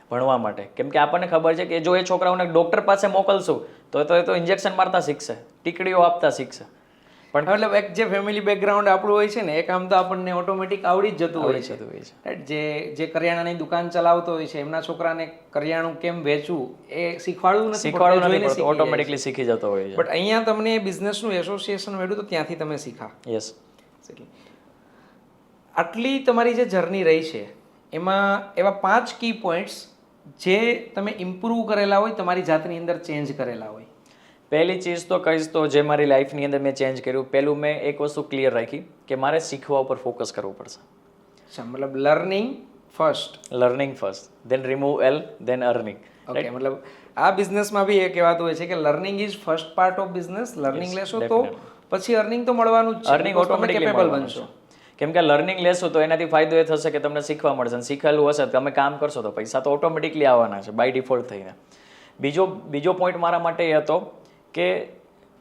ભણવા માટે. કેમ કે આપણને ખબર છે કે જો એ છોકરાઓને ડૉક્ટર પાસે મોકલશું તો ઇન્જેક્શન મારતા શીખશે, ટીકડીઓ આપતા શીખશે. પણ મતલબ એક જે ફેમિલી બેકગ્રાઉન્ડ આપણું હોય છે ને એ કામ તો આપણને ઓટોમેટિક આવડી જ જતું હોય છે. રાઈટ? જે કરિયાણાની દુકાન ચલાવતો હોય છે એમના છોકરાને કરિયાણું કેમ વેચવું એ શીખવાડવું નથી, ઓટોમેટિકલી શીખી જતો હોય છે. બટ અહીંયા તમને બિઝનેસનું એસોસિએશન મળ્યું તો ત્યાંથી તમે શીખા. યસ. આટલી તમારી જે જર્ની રહી છે એમાં એવા 5 કી પોઈન્ટ્સ જે તમે ઇમ્પ્રૂવ કરેલા હોય, તમારી જાતની અંદર ચેન્જ કરેલા હોય. પહેલી ચીજ તો કહીશ તો જે મારી લાઈફની અંદર મેં ચેન્જ કર્યું, પહેલું મેં એક વસ્તુ ક્લિયર રાખી કે મારે શીખવા ઉપર ફોકસ કરવું પડશે. અચ્છા, મતલબ learning first, then remove L, then earning. Okay, મતલબ આ બિઝનેસમાં બી એ કહેવાતું હોય છે કે learning is first part of business. Learning લેશો તો પછી અર્નિંગ તો મળવાનું જ છે, અર્નિંગ ઓટોમેટિકલી કેપેબલ બનશો. કેમ કે લર્નિંગ લેશો તો એનાથી ફાયદો એ થશે કે તમને શીખવા મળશે, અને શીખેલું હશે તમે કામ કરશો તો પૈસા તો ઓટોમેટિકલી આવવાના છે બાય ડિફોલ્ટ થઈને. બીજો પોઈન્ટ મારા માટે એ હતો કે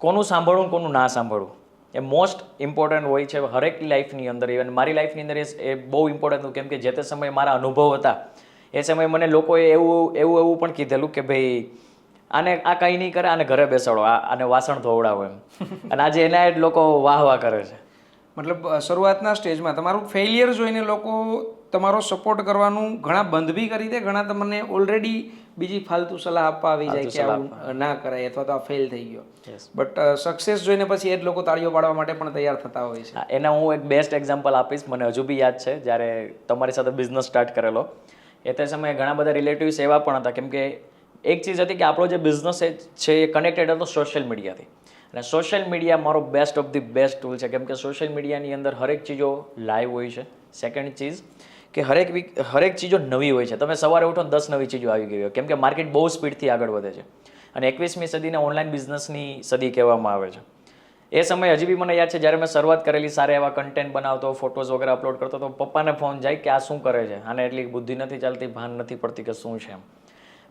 કોનું સાંભળવું કોનું ના સાંભળવું એ મોસ્ટ ઇમ્પોર્ટન્ટ હોય છે હરેક લાઈફની અંદર. ઇવન મારી લાઈફની અંદર એ બહુ ઇમ્પોર્ટન્ટ હતું. કેમ કે જે તે સમયે મારા અનુભવ હતા એ સમયે મને લોકોએ એવું પણ કીધેલું કે ભાઈ આને આ કંઈ નહીં કરે, આને ઘરે બેસાડો, આને વાસણ ધોવડાવો એમ. અને આજે એના જ લોકો વાહ કરે છે. મતલબ શરૂઆતના સ્ટેજમાં તમારું ફેલિયર જોઈને લોકો તમારો સપોર્ટ કરવાનું ઘણા બંધ બી કરી દે, ઘણા તમને ઓલરેડી બીજી ફાલતુ સલાહ આપવા આવી જાય કે આવું ના કરાય અથવા તો આ ફેલ થઈ ગયો. બટ સક્સેસ જોઈને પછી એ જ લોકો તાળીઓ પાડવા માટે પણ તૈયાર થતા હોય છે. એના હું એક બેસ્ટ એક્ઝામ્પલ આપીશ. મને હજુ બી યાદ છે જ્યારે તમારી સાથે બિઝનેસ સ્ટાર્ટ કરેલો એ તે સમયે ઘણા બધા રિલેટિવ્સ એવા પણ હતા. કેમ કે એક ચીજ હતી કે આપણો જે બિઝનેસ છે એ કનેક્ટેડ હતો સોશિયલ મીડિયાથી. અને સોશિયલ મીડિયા મારો best of the best tool છે. કેમ કે સોશિયલ મીડિયાની અંદર હરેક ચીજો લાઈવ હોય છે. સેકન્ડ ચીઝ કે હરેક ચીજો નવી હોય છે. તમે સવારે ઉઠો ને 10 નવી ચીજો આવી ગઈ હોય. કેમ કે માર્કેટ બહુ સ્પીડથી આગળ વધે છે અને 21મી સદીને ઓનલાઈન બિઝનેસની સદી કહેવામાં આવે છે. એ સમયે હજી બી મને યાદ છે જ્યારે મેં શરૂઆત કરેલી, સારા એવા કન્ટેન્ટ બનાવતો, ફોટોઝ વગેરે અપલોડ કરતો તો પપ્પાને ફોન જાય કે આ શું કરે છે, આને એટલી બુદ્ધિ નથી ચાલતી, ભાન નથી પડતી કે શું છે એમ.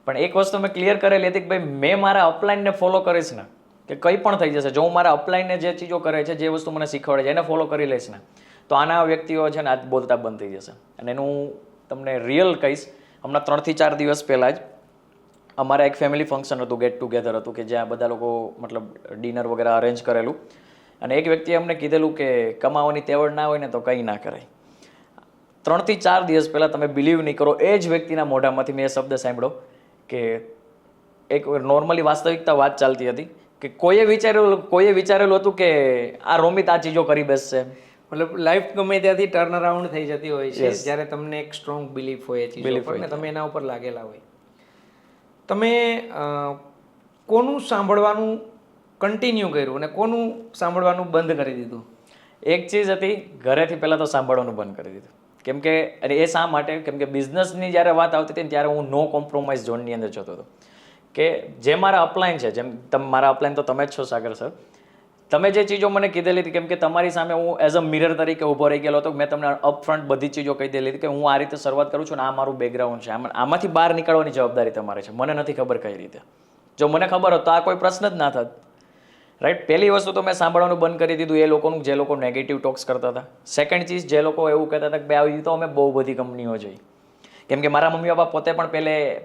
પણ એક વસ્તુ મેં ક્લિયર કરેલી હતી કે ભાઈ મેં મારા અપલાઇનને ફોલો કરીશ ને કે કંઈ પણ થઈ જશે. જો હું મારા અપલાઇનને જે ચીજો કરે છે, જે વસ્તુ મને શીખવાડે છે એને ફોલો કરી લઈશ ને તો આના વ્યક્તિઓ છે ને આજ બોલતા બંધ થઈ જશે. અને એનું હું તમને રિયલ કહીશ. હમણાં 3 થી 4 દિવસ પહેલાં જ અમારા એક ફેમિલી ફંક્શન હતું, ગેટ ટુગેધર હતું કે જ્યાં બધા લોકો મતલબ ડિનર વગેરે અરેન્જ કરેલું. અને એક વ્યક્તિએ અમને કીધેલું કે કમાવાની તેવડ ના હોય ને તો કંઈ ના કરાય. 3 થી 4 દિવસ પહેલાં તમે બિલીવ નહીં કરો, એ જ વ્યક્તિના મોઢામાંથી મેં એ શબ્દ સાંભળ્યો કે એક નોર્મલી વાસ્તવિકતા વાત ચાલતી હતી કે કોઈએ વિચારેલું હતું કે આ રોમિત આ ચીજો કરી બેસશે. મતલબ લાઈફ ગમે ત્યાંથી ટર્ન અરાઉન્ડ થઈ જતી હોય છે જ્યારે તમને એક સ્ટ્રોંગ બિલીફ હોય એ ચીજો પર ને તમે એના ઉપર લાગેલા હોય. તમે કોનું સાંભળવાનું કન્ટિન્યુ કર્યું અને કોનું સાંભળવાનું બંધ કરી દીધું? એક ચીજ હતી, ઘરેથી પહેલાં તો સાંભળવાનું બંધ કરી દીધું. કેમ કે એ શા માટે? કેમ કે બિઝનેસની જ્યારે વાત આવતી હતી ને ત્યારે હું નો કોમ્પ્રોમાઇઝ ઝોનની અંદર જતો હતો. કે જે મારા અપલાઇન છે, જેમ મારા અપલાઇન તો તમે જ છો સાગર સર, તમે જે ચીજો મને કીધેલી હતી, કેમ કે તમારી સામે હું એઝ અ મિરર તરીકે ઊભો રહી ગયેલો હતો. મેં તમને અપફ્રન્ટ બધી ચીજો કહી દેલી હતી કે હું આ રીતે શરૂઆત કરું છું ને આ મારું બેકગ્રાઉન્ડ છે, આમાંથી બહાર નીકળવાની જવાબદારી તમારે છે. મને નથી ખબર કઈ રીતે. જો મને ખબર હોત તો આ કોઈ પ્રશ્ન જ ના થાત. રાઈટ? પહેલી વસ્તુ તો મેં સાંભળવાનું બંધ કરી દીધું એ લોકોનું જે લોકો નેગેટિવ ટોક્સ કરતા હતા. સેકન્ડ ચીઝ, જે લોકો એવું કહેતા હતા કે ભાઈ આવી તો અમે બહુ બધી કંપનીઓ જોઈ. કેમ કે મારા મમ્મી પપ્પા પોતે પણ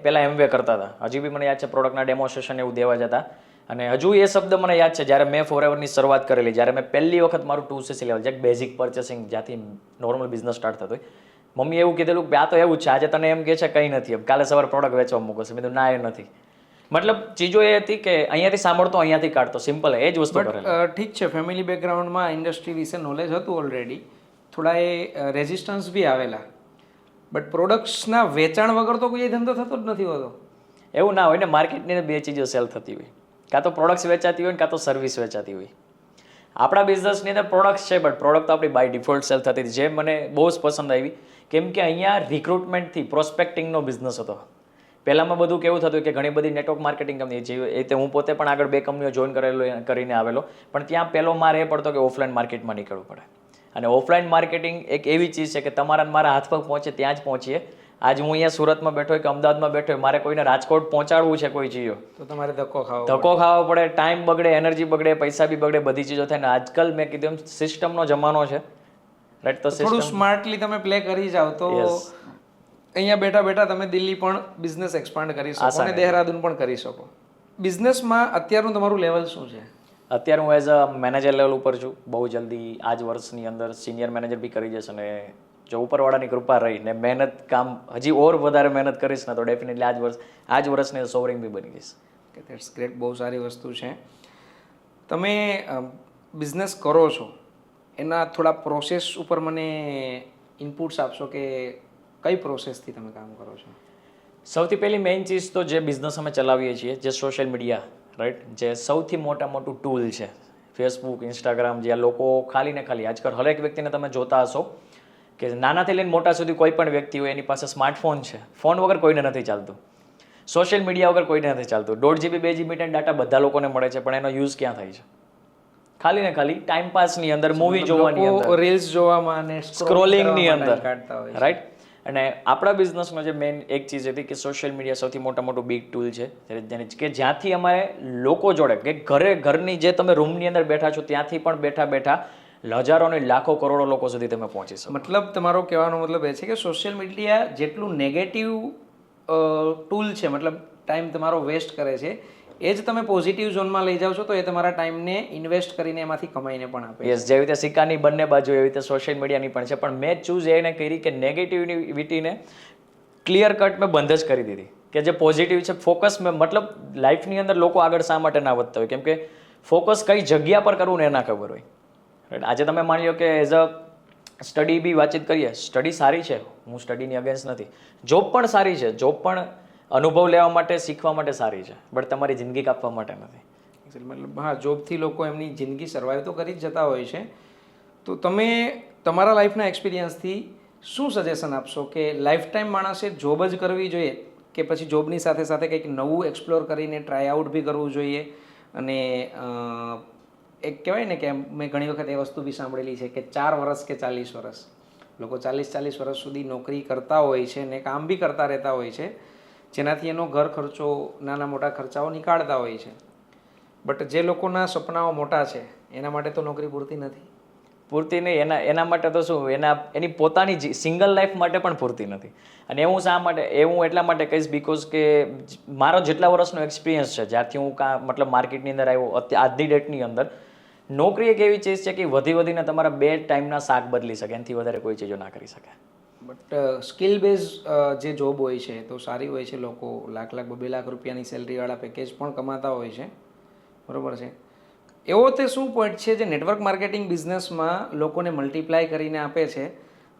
પહેલાં એમવે કરતા હતા. હજી બી મને યાદ છે પ્રોડક્ટના ડેમોન્સ્ટ્રેશન એવું દેવા જતા. અને હજુ એ શબ્દ મને યાદ છે જ્યારે મેં ફોરએવરની શરૂઆત કરેલી, જ્યારે મેં પહેલી વખત મારું 2cc લેવલ, જે બેઝિક પર્ચેસિંગ જ્યાંથી નોર્મલ બિઝનેસ સ્ટાર્ટ થતો હોય, મમ્મી એવું કીધેલું કે આ તો એવું જ છે, આજે તને એમ કહે છે કંઈ નથી, એમ કાલે સવારે પ્રોડક્ટ વેચવા મૂકશે. મેં કીધું ના, એ નથી. મતલબ ચીજો એ હતી કે અહીંયાથી સાંભળતો અહીંયાથી કાઢતો, સિમ્પલ એ જ વસ્તુ કરેલી. ઠીક છે, ફેમિલી બેકગ્રાઉન્ડમાં ઇન્ડસ્ટ્રી વિશે નોલેજ હતું ઓલરેડી, થોડા એ રેઝિસ્ટન્સ બી આવેલા. બટ પ્રોડક્ટ્સના વેચાણ વગર તો કોઈ ધંધો થતો જ નથી હોતો. એવું ના હોય ને, માર્કેટની બે ચીજો સેલ થતી હોય, કાં તો પ્રોડક્ટ્સ વેચાતી હોય ને કાં તો સર્વિસ વેચાતી હોય. આપણા બિઝનેસની અંદર પ્રોડક્ટ્સ છે, બટ પ્રોડક્ટ તો આપણી બાય ડિફોલ્ટ સેલ થતી હતી, જે મને બહુ જ પસંદ આવી. કેમ કે અહીંયા રિક્રુટમેન્ટથી પ્રોસ્પેક્ટિંગનો બિઝનેસ હતો. પહેલાંમાં બધું કેવું થતું કે ઘણી બધી નેટવર્ક માર્કેટિંગ કંપની છે, એ રીતે હું પોતે પણ આગળ 2 કંપનીઓ જોઈન કરીને આવેલો. પણ ત્યાં પહેલો માર એ પડતો કે ઓફલાઈન માર્કેટમાં નીકળવું પડે. અને ઓફલાઈન માર્કેટિંગ એક એવી ચીજ છે કે તમારા મારા હાથ પગ પહોંચે ત્યાં જ પહોંચીએ. આજ હું અહીંયા સુરતમાં બેઠો હોય કે અમદાવાદમાં બેઠો હોય, મારે કોઈને રાજકોટ પહોંચાડવું છે કોઈ ચીજો તો તમારે ધક્કો ખાવો પડે, ટાઈમ બગડે, એનર્જી બગડે, પૈસા બી બગડે, બધી ચીજો થાય. ને આજકાલ મેં કીધું એમ સિસ્ટમનો જમાનો છે, રાઈટ? તો થોડું સ્માર્ટલી તમે પ્લે કરી જાઓ તો અહીંયા બેઠા બેઠા તમે દિલ્હી પણ બિઝનેસ એક્સપાન્ડ કરી શકો અને દહેરાદૂન પણ કરી શકો. બિઝનેસમાં અત્યારનું તમારું લેવલ શું છે? અત્યારે હું એઝ અ મેનેજર લેવલ ઉપર છું. બહુ જલ્દી આ જ વર્ષની અંદર સિનિયર મેનેજર બી કરી જશે અને જો ઉપરવાળાની કૃપા રહી ને મહેનત કામ હજી ઓર વધારે મહેનત કરીશ ને તો ડેફિનેટલી આ જ વર્ષની સોવરિંગ બી બની જઈશ. કે ધેટ્સ ગ્રેટ, બહુ સારી વસ્તુ છે. તમે બિઝનેસ કરો છો એના થોડા પ્રોસેસ ઉપર મને ઇનપુટ્સ આપશો કે કઈ પ્રોસેસથી તમે કામ કરો છો? સૌથી પહેલી મેઇન ચીજ તો જે બિઝનેસ અમે ચલાવીએ છીએ, જે સોશિયલ મીડિયા, રાઈટ, જે સૌથી મોટું ટૂલ છે, ફેસબુક, ઇન્સ્ટાગ્રામ, જ્યાં લોકો ખાલી ને ખાલી આજકાલ હરેક વ્યક્તિને તમે જોતા હશો કે નાનાથી લઈને મોટા સુધી કોઈ પણ વ્યક્તિ હોય એની પાસે સ્માર્ટફોન છે. ફોન વગર કોઈને નથી ચાલતું, સોશિયલ મીડિયા વગર કોઈને નથી ચાલતું. 1.5 GB 2 GB ડાટા બધા લોકોને મળે છે, પણ એનો યુઝ ક્યાં થાય છે? ખાલી ને ખાલી ટાઈમ પાસની અંદર, મૂવી જોવાની અંદર, રીલ્સ જોવામાં અને સ્ક્રોલિંગની અંદર, કાઢતા હોય. રાઈટ. અને આપણા બિઝનેસમાં જે મેઇન એક ચીજ હતી કે સોશિયલ મીડિયા સૌથી મોટું બિગ ટૂલ છે કે જ્યાંથી અમારે લોકો જોડે કે ઘરની જે તમે રૂમની અંદર બેઠા છો ત્યાંથી પણ બેઠા હજારો ને લાખો કરોડો લોકો સુધી તમે પહોંચી શકો. મતલબ તમારો કહેવાનો મતલબ એ છે કે સોશિયલ મીડિયા જેટલું નેગેટિવ ટૂલ છે, મતલબ ટાઈમ તમારો વેસ્ટ કરે છે, એ જ તમે પોઝિટિવ ઝોનમાં લઈ જાઓ છો તો એ તમારા ટાઈમને ઇન્વેસ્ટ કરીને એમાંથી કમાઈને પણ આપે. યસ, જેવી રીતે સિક્કાની બંને બાજુ એવી રીતે સોશિયલ મીડિયાની પણ છે. પણ મેં ચૂઝ એને કરી કે નેગેટિવિટીને ક્લિયર કટ મેં બંધ જ કરી દીધી કે જે પોઝિટિવ છે ફોકસ મેં, મતલબ લાઈફની અંદર લોકો આગળ શા માટે ના વધતા હોય? કેમ કે ફોકસ કઈ જગ્યા પર કરવું ને એના ખબર હોય. રાઈટ. આજે તમે માની લો કે એઝ અ સ્ટડી બી વાતચીત કરીએ, સ્ટડી સારી છે, હું સ્ટડીની અગેન્સ્ટ નથી, જોબ પણ સારી છે, જોબ પણ અનુભવ લેવા માટે, શીખવા માટે સારી છે, બટ તમારી જિંદગી કાપવા માટે નથી. મતલબ હા, જોબથી લોકો એમની જિંદગી સર્વાઈવ તો કરી જ જતા હોય છે. તો તમે તમારા લાઈફના એક્સપિરિયન્સથી શું સજેશન આપશો કે લાઈફ ટાઈમ માણસે જોબ જ કરવી જોઈએ કે પછી જોબની સાથે સાથે કંઈક નવું એક્સપ્લોર કરીને ટ્રાય આઉટ બી કરવું જોઈએ? અને એક કહેવાય ને કે મેં ઘણી વખત એ વસ્તુ બી સાંભળેલી છે કે 4 વર્ષ કે 40 વર્ષ લોકો 40 વર્ષ સુધી નોકરી કરતા હોય છે ને કામ બી કરતા રહેતા હોય છે, જેનાથી એનો ઘર ખર્ચો, નાના મોટા ખર્ચાઓ નીકાળતા હોય છે. બટ જે લોકોના સપનાઓ મોટા છે એના માટે તો નોકરી પૂરતી નથી. પૂરતી નહીં, એના માટે તો શું, એની પોતાની સિંગલ લાઈફ માટે પણ પૂરતી નથી. અને હું શા માટે, હું એટલા માટે કહીશ બિકોઝ કે મારો જેટલા વર્ષનો એક્સપિરિયન્સ છે, જ્યારથી હું મતલબ માર્કેટની અંદર આવ્યો આજની ડેટની અંદર, નોકરી એક એવી ચીજ છે કે વધીને તમારા 2 ટાઈમના શાક બદલી શકે, એનાથી વધારે કોઈ ચીજો ના કરી શકે. બટ સ્કિલ બેઝ જે જોબ હોય છે તો સારી હોય છે. લોકો લાખ 2 લાખ રૂપિયાની સેલરીવાળા પેકેજ પણ કમાતા હોય છે, બરાબર છે. એવો તે શું પોઈન્ટ છે જે નેટવર્ક માર્કેટિંગ બિઝનેસમાં લોકોને મલ્ટીપ્લાય કરીને આપે છે,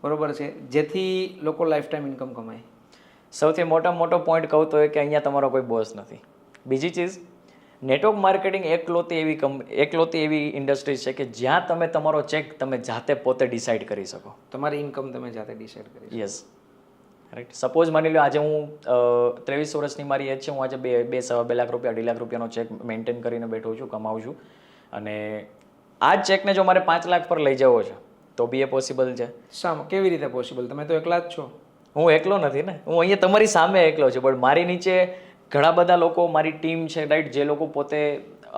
બરાબર છે, જેથી લોકો લાઈફ ટાઈમ ઇન્કમ કમાય? સૌથી મોટો પોઈન્ટ કહું તો એ કે અહીંયા તમારો કોઈ બોસ નથી. બીજી ચીજ, નેટવર્ક માર્કેટિંગ એકલોતી એવી ઇન્ડસ્ટ્રી છે કે જ્યાં તમે તમારો ચેક તમે જાતે પોતે ડિસાઇડ કરી શકો, તમારી ઇન્કમ તમે જાતે ડિસાઇડ કરી. Yes, right. સપોઝ માની લો આજે હું 23 વર્ષની મારી એજ છે, હું આજે 2.5 લાખ રૂપિયા 2.5 લાખ રૂપિયાનો ચેક મેન્ટેન કરીને બેઠો છું, કમાઉં છું. અને આ જ ચેકને જો મારે 5 લાખ પર લઈ જવો છે તો બી એ પોસિબલ છે. કેવી રીતે પોસિબલ? તમે તો એકલા જ છો. હું એકલો નથી ને, હું અહીંયા તમારી સામે એકલો છું, પણ મારી નીચે ઘણા બધા લોકો, મારી ટીમ છે, રાઈટ, જે લોકો પોતે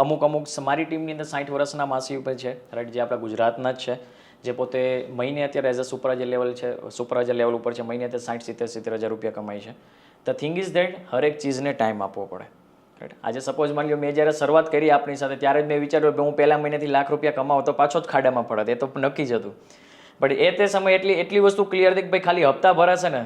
અમુક મારી ટીમની અંદર 60 વર્ષના માસી ઉપર છે, રાઈટ, જે આપણા ગુજરાતના જ છે, જે પોતે મહિને અત્યારે એઝ અ સુપરવાઇઝર લેવલ ઉપર છે, મહિને અત્યારે 60-70 હજાર રૂપિયા કમાય છે. ધ થિંગ ઇઝ ધેટ હરેક ચીજને ટાઈમ આપવો પડે, રાઈટ. આજે સપોઝ માની લો મેં જ્યારે શરૂઆત કરી આપણી સાથે ત્યારે જ મેં વિચાર્યું કે હું પહેલા મહિનેથી લાખ રૂપિયા કમાવો તો પાછો જ ખાડામાં પડત, એ તો નક્કી જ હતું. બટ તે સમયે એટલી વસ્તુ ક્લિયર હતી કે ભાઈ ખાલી હપ્તા ભરાશે ને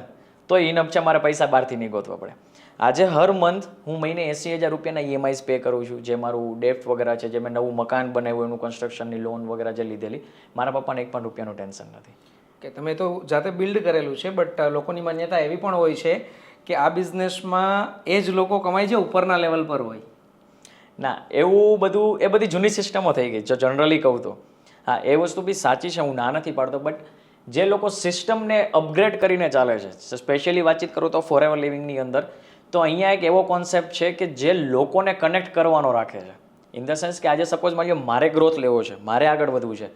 તો ઇનફ છે, મારે પૈસા બહારથી નહીં ગોતવા પડે. આજે હર મંથ હું મહિને 80,000 રૂપિયાના EMIs પે કરું છું, જે મારું ડેફ્ટ વગેરે છે, જે મેં નવું મકાન બનાવ્યું એનું કન્સ્ટ્રક્શનની લોન વગેરે જે લીધેલી, મારા પપ્પાને 1 પણ રૂપિયાનું ટેન્શન નથી. કે તમે તો જાતે બિલ્ડ કરેલું છે, બટ લોકોની માન્યતા એવી પણ હોય છે કે આ બિઝનેસમાં એ જ લોકો કમાય છે ઉપરના લેવલ પર હોય. ના, એ બધી જૂની સિસ્ટમો થઈ ગઈ. જો જનરલી કહું તો હા, એ વસ્તુ બી સાચી છે, હું ના નથી પાડતો, બટ જે લોકો સિસ્ટમને અપગ્રેડ કરીને ચાલે છે, સ્પેશિયલી વાતચીત કરું તો ફોરએવર લિવિંગની અંદર, તો અહીંયા એક એવો કોન્સેપ્ટ છે કે જે લોકોને કનેક્ટ કરવાનો રાખે છે. ઇન ધ સેન્સ કે આજે સપોઝ માની લો મારે ગ્રોથ લેવો છે, મારે આગળ વધવું છે,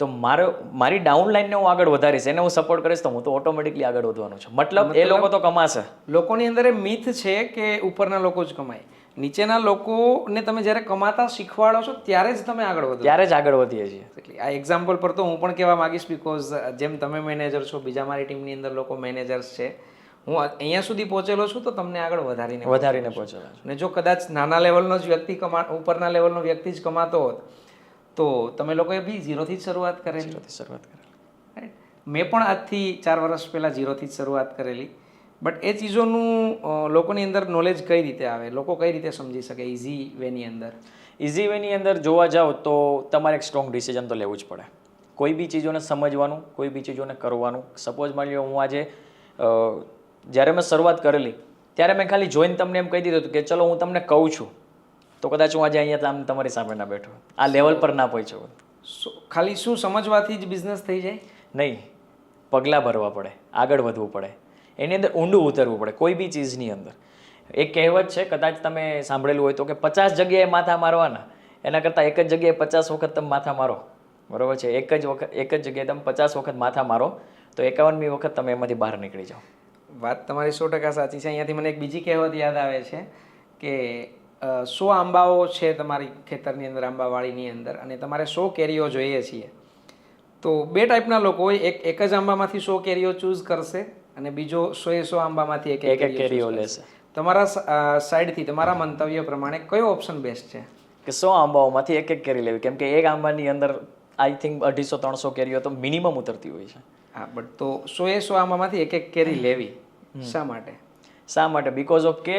તો મારી ડાઉનલાઈનને હું આગળ વધારીશ, એને હું સપોર્ટ કરીશ તો હું તો ઓટોમેટિકલી આગળ વધવાનું છે. મતલબ એ લોકો તો કમાશે. લોકોની અંદર એ મિથ છે કે ઉપરના લોકો જ કમાય. નીચેના લોકોને તમે જ્યારે કમાતા શીખવાડો છો ત્યારે જ તમે આગળ વધો, ત્યારે જ આગળ વધીએ છીએ. એટલે આ એક્ઝામ્પલ પર તો હું પણ કહેવા માંગીશ, બિકોઝ જેમ તમે મેનેજર છો, બીજા મારી ટીમની અંદર લોકો મેનેજર્સ છે, હું અહીંયા સુધી પહોંચેલો છું તો તમને આગળ વધારીને પહોંચેલા છે. અને જો કદાચ નાના લેવલનો જ વ્યક્તિ ઉપરના લેવલનો વ્યક્તિ જ કમાતો હોત તો તમે લોકોએ બી ઝીરોથી જ શરૂઆત કરેલી. રાઈટ. મેં પણ આજથી 4 વર્ષ પહેલાં ઝીરોથી જ શરૂઆત કરેલી. બટ એ ચીજોનું લોકોની અંદર નોલેજ કઈ રીતે આવે, લોકો કઈ રીતે સમજી શકે ઇઝી વેની અંદર? ઇઝી વેની અંદર જોવા જાઓ તો તમારે એક સ્ટ્રોંગ ડિસિઝન તો લેવું જ પડે. કોઈ બી ચીજોને સમજવાનું, કોઈ બી ચીજોને કરવાનું. સપોઝ માની લો હું આજે જ્યારે મેં શરૂઆત કરેલી ત્યારે મેં ખાલી જોઈને તમને એમ કહી દીધું હતું કે ચલો હું તમને કહું છું, તો કદાચ હું આજે અહીંયા તમારી સામે ના બેઠો, આ લેવલ પર ના પહોંચ્યો. ખાલી શું સમજવાથી જ બિઝનેસ થઈ જાય? નહીં, પગલાં ભરવા પડે, આગળ વધવું પડે, એની અંદર ઊંડું ઉતરવું પડે કોઈ બી ચીજની અંદર. એક કહેવત છે, કદાચ તમે સાંભળેલું હોય તો, કે 50 જગ્યાએ માથા મારવાના એના કરતાં એક જ જગ્યાએ 50 વખત તમે માથા મારો. બરોબર છે? એક જ જગ્યાએ તમે 50 વખત માથા મારો તો 51મી વખત તમે એમાંથી બહાર નીકળી જાઓ. વાત તમારી 100% સાચી છે. અહીંયાથી મને એક બીજી કહેવત યાદ આવે છે કે 100 આંબાઓ છે તમારી ખેતરની અંદર, આંબાવાડીની અંદર, અને તમારે 100 કેરીઓ જોઈએ છીએ. તો 2 ટાઈપના લોકો હોય, એક જ આંબામાંથી 100 કેરીઓ ચૂઝ કરશે અને બીજો 100 આંબામાંથી એક કેરીઓ લેશે. તમારા સાઈડથી, તમારા મંતવ્ય પ્રમાણે કયો ઓપ્શન બેસ્ટ છે? કે 100 આંબાઓમાંથી એક કેરી લેવી, કેમ કે એક આંબાની અંદર આઈ થિંક 250-300 કેરીઓ તો મિનિમમ ઉતરતી હોય છે. હા, બટ તો 100 આંબામાંથી એક કેરી લેવી શા માટે? શા માટે? બીકોઝ ઓફ કે